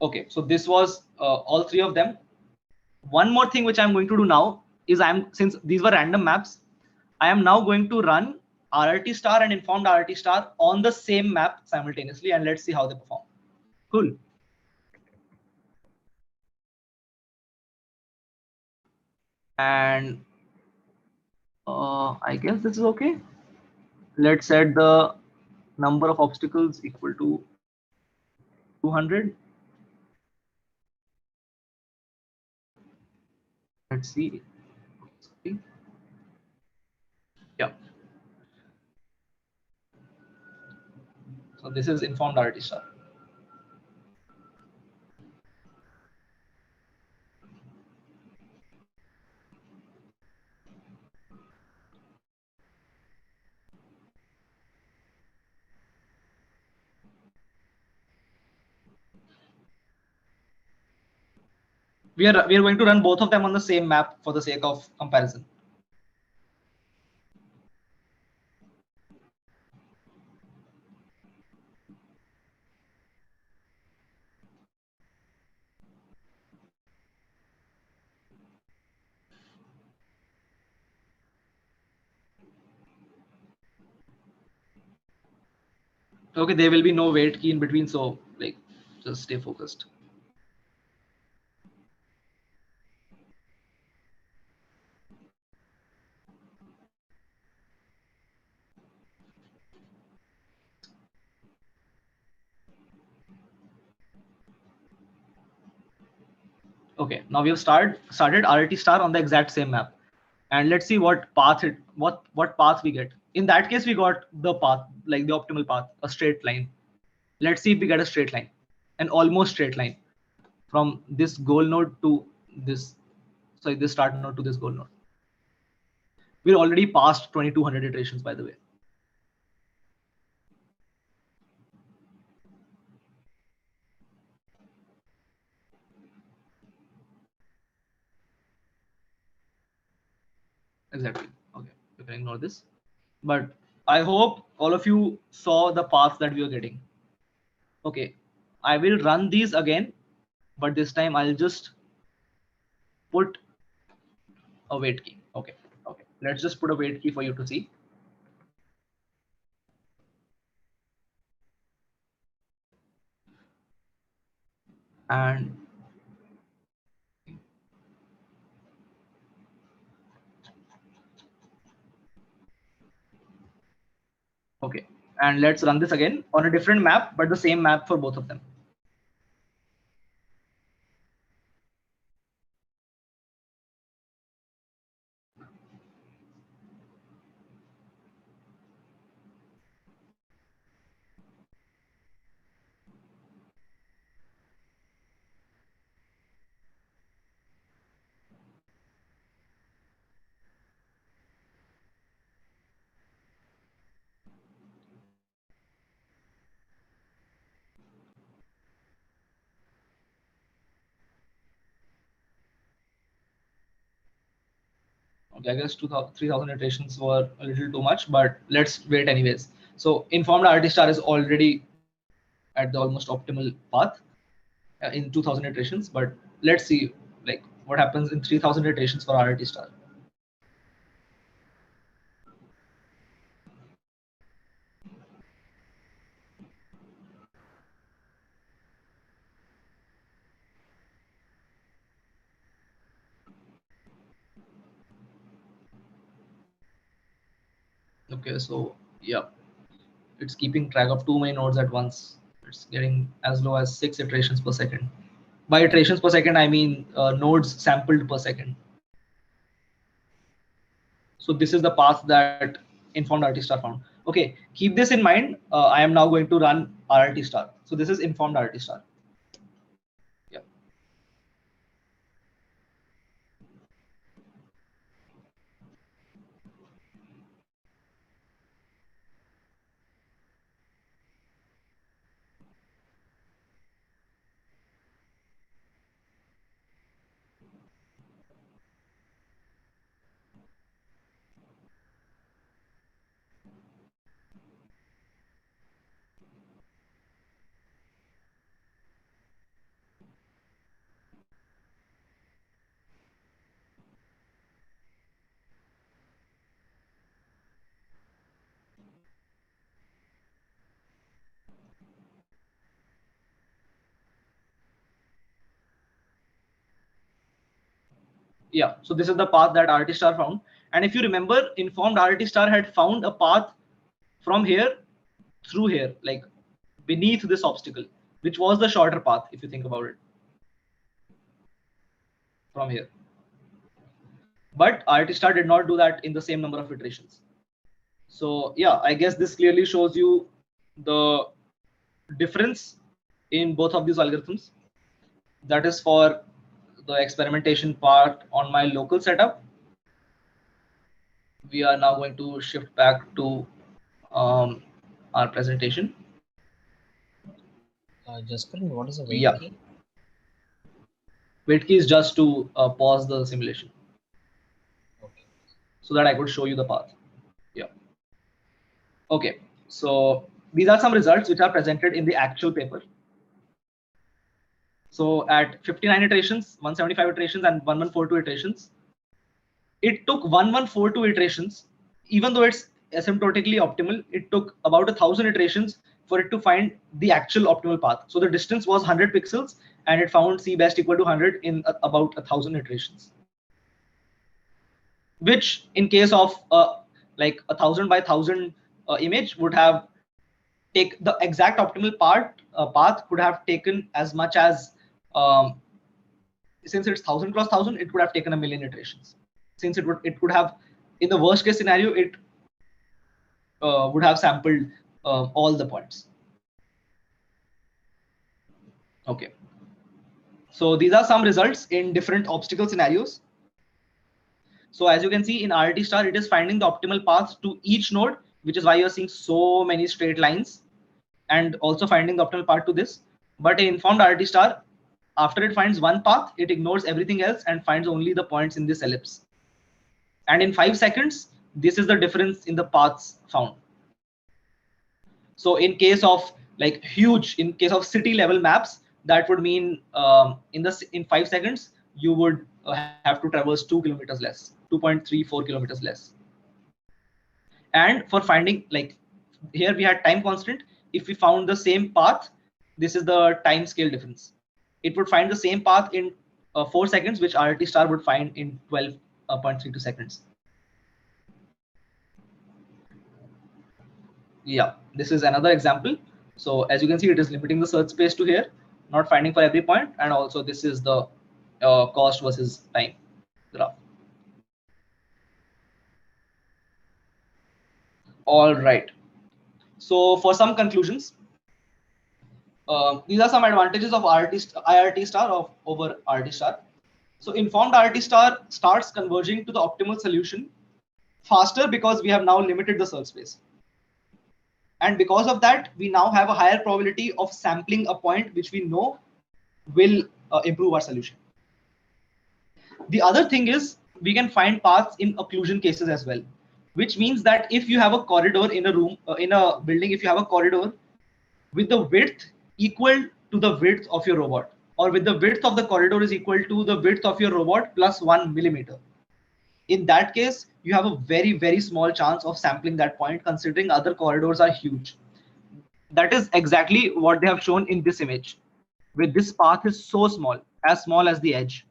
Okay, so this was all three of them. One more thing which I'm going to do now is since these were random maps, I am now going to run RRT star and informed RRT star on the same map simultaneously, and let's see how they perform. Cool. And I guess this is okay. Let's set the number of obstacles equal to 200. Let's see. Yeah. So this is informed RRT star. We are going to run both of them on the same map for the sake of comparison. Okay, there will be no wait key in between, so like just stay focused. Okay, now we have started RLT star on the exact same map, and let's see what path what path we get. In that case, we got the path, like the optimal path, a straight line. Let's see if we get a straight line, an almost straight line from this goal node to this, sorry, this start node to this goal node. We're already past 2200 iterations, by the way. Exactly. Okay, you can ignore this. But I hope all of you saw the paths that we are getting. Okay, I will run these again, but this time I'll just put a wait key. Okay, let's just put a wait key for you to see. And okay, and let's run this again on a different map, but the same map for both of them. Okay, I guess 3000 iterations were a little too much, but let's wait anyways. So informed RT star is already at the almost optimal path in 2000 iterations, but let's see like what happens in 3000 iterations for RT star. Okay, so yeah, it's keeping track of too many nodes at once. It's getting as low as 6 iterations per second. By iterations per second, I mean nodes sampled per second. So this is the path that informed RT star found. Okay, keep this in mind. I am now going to run RT star. So this is informed RT star. Yeah. Yeah, so this is the path that RT star found. And if you remember, informed RT star had found a path from here through here, like beneath this obstacle, which was the shorter path, if you think about it, from here. But RT star did not do that in the same number of iterations. So yeah, I guess this clearly shows you the difference in both of these algorithms. That is for the experimentation part on my local setup. We are now going to shift back to our presentation. Jasper, what is a wait Yeah. key? Wait key is just to pause the simulation. Okay. So that I could show you the path. Yeah. Okay. So these are some results which are presented in the actual paper. So at 59 iterations, 175 iterations, and 1142 iterations, it took 1142 iterations, even though it's asymptotically optimal, it took about 1,000 iterations for it to find the actual optimal path. So the distance was 100 pixels, and it found C best equal to 100 in about 1,000 iterations. Which, in case of like 1,000 by 1,000 image, would have take the exact optimal path could have taken as much as since it's 1,000 cross 1,000, it could have taken 1,000,000 iterations. Since it could have, in the worst case scenario, it would have sampled all the points. Okay. So these are some results in different obstacle scenarios. So as you can see in RT star, it is finding the optimal path to each node, which is why you're seeing so many straight lines, and also finding the optimal path to this. But in informed RT star, after it finds one path, it ignores everything else and finds only the points in this ellipse. And in 5 seconds, this is the difference in the paths found. So in case of like in case of city level maps, that would mean in 5 seconds, you would have to traverse 2 kilometers less, 2.34 kilometers less. And for finding, like here we had time constant. If we found the same path, this is the time scale difference. It would find the same path in 4 seconds, which RT star would find in 12.32 seconds. Yeah, this is another example. So as you can see, it is limiting the search space to here, not finding for every point, and also this is the cost versus time graph. All right. So for some conclusions, these are some advantages of IRT star over RT star. So informed RT star starts converging to the optimal solution faster because we have now limited the search space. And because of that, we now have a higher probability of sampling a point which we know will improve our solution. The other thing is we can find paths in occlusion cases as well, which means that if you have a corridor in a room, in a building, if you have a corridor with the width equal to the width of your robot, or with the width of the corridor is equal to the width of your robot plus 1 millimeter. In that case, you have a very, very small chance of sampling that point, considering other corridors are huge. That is exactly what they have shown in this image, where this path is so small as the edge,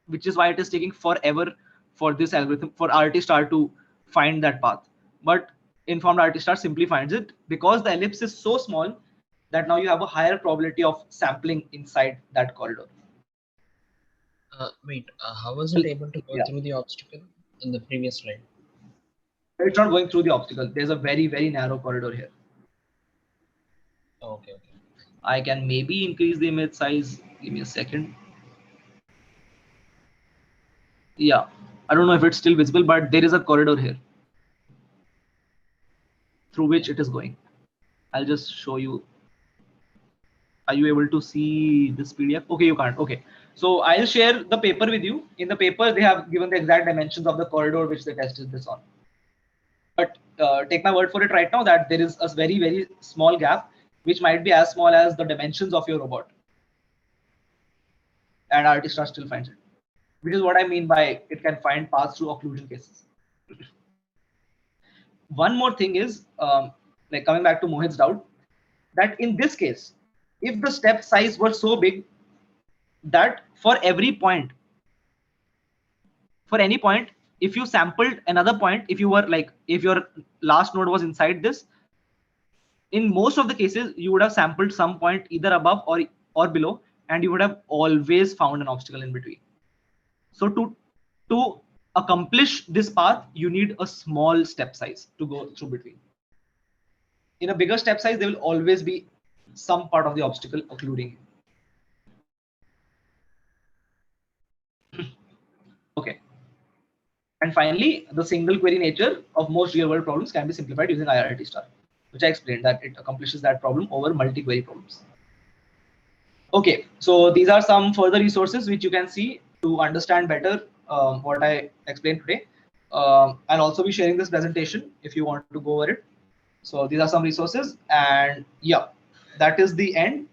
which is why it is taking forever for this algorithm, for RT star to find that path. But informed RT star simply finds it because the ellipse is so small that now you have a higher probability of sampling inside that corridor. Wait, how was it able to go through the obstacle in the previous slide? It's not going through the obstacle. There's a very, very narrow corridor here. Okay. I can maybe increase the image size. Give me a second. Yeah, I don't know if it's still visible, but there is a corridor here through which it is going. I'll just show you. Are you able to see this PDF? Okay, you can't. Okay, so I'll share the paper with you. In the paper, they have given the exact dimensions of the corridor which they tested this on. But take my word for it right now that there is a very, very small gap, which might be as small as the dimensions of your robot. And RT star still finds it, which is what I mean by it can find paths through occlusion cases. One more thing is, like coming back to Mohit's doubt, that in this case, if the step size were so big that for every point, for any point, if you sampled another point, if you were like, if your last node was inside this, in most of the cases, you would have sampled some point either above or below, and you would have always found an obstacle in between. So to accomplish this path, you need a small step size to go through between. In a bigger step size, there will always be some part of the obstacle occluding. Okay. And finally, the single query nature of most real-world problems can be simplified using IRT star, which I explained that it accomplishes that problem over multi-query problems. Okay, so these are some further resources which you can see to understand better what I explained today. I'll also be sharing this presentation if you want to go over it. So these are some resources, and yeah, that is the end.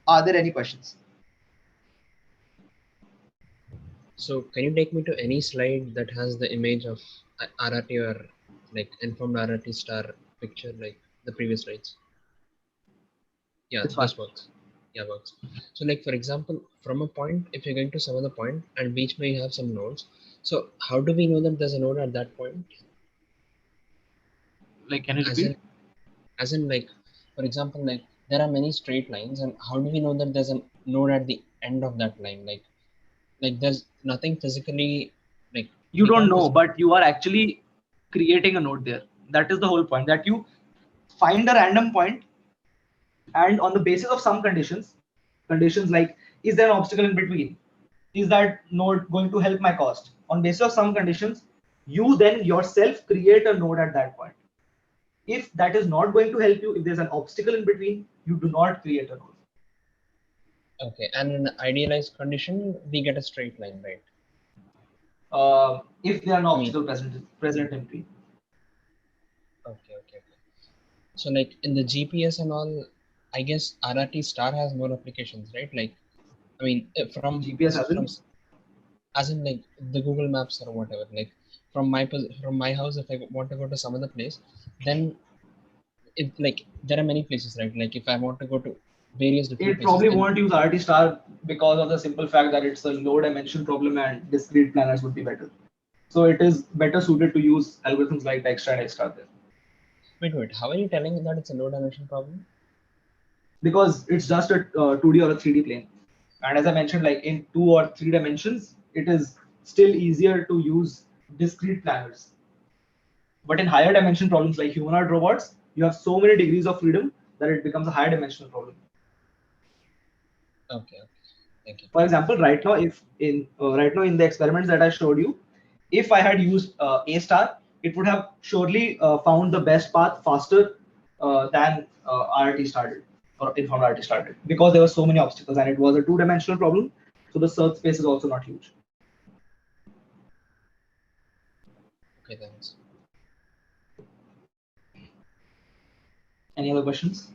Are there any questions? So can you take me to any slide that has the image of RRT or like informed RRT star picture like the previous slides? Yeah, this works. Yeah, works. So like for example, from a point, if you're going to some other point and which may have some nodes, so how do we know that there's a node at that point? Like, can you repeat? As in like, for example, like there are many straight lines, and how do we know that there's a node at the end of that line? Like there's nothing physically, like you don't know, but you are actually creating a node there. That is the whole point, that you find a random point, and on the basis of some conditions like, is there an obstacle in between, is that node going to help my cost, on basis of some conditions, you then yourself create a node at that point. If that is not going to help you, if there's an obstacle in between, you do not create a node. Okay, and in an idealized condition, we get a straight line, right? If there are no obstacle present in between. Okay. So like in the GPS and all, I guess RRT star has more applications, right? Like, I mean, from GPS as in like the Google Maps or whatever. Like from my house, if I want to go to some other place, then it like there are many places, right? Like if I want to go to various different places, probably won't use RRT star because of the simple fact that it's a low dimension problem and discrete planners would be better. So it is better suited to use algorithms like Dijkstra and XStar there. Wait, how are you telling that it's a low dimension problem? Because it's just a 2D or a 3D plane. And as I mentioned, like in 2 or 3 dimensions, it is still easier to use discrete planners. But in higher dimension problems like humanoid robots, you have so many degrees of freedom that it becomes a higher dimensional problem. Okay. Thank you. For example, right now in the experiments that I showed you, if I had used A star, it would have surely found the best path faster than RRT started or informed RRT started, because there were so many obstacles and it was a 2-dimensional problem. So the search space is also not huge. Okay, thanks. Any other questions?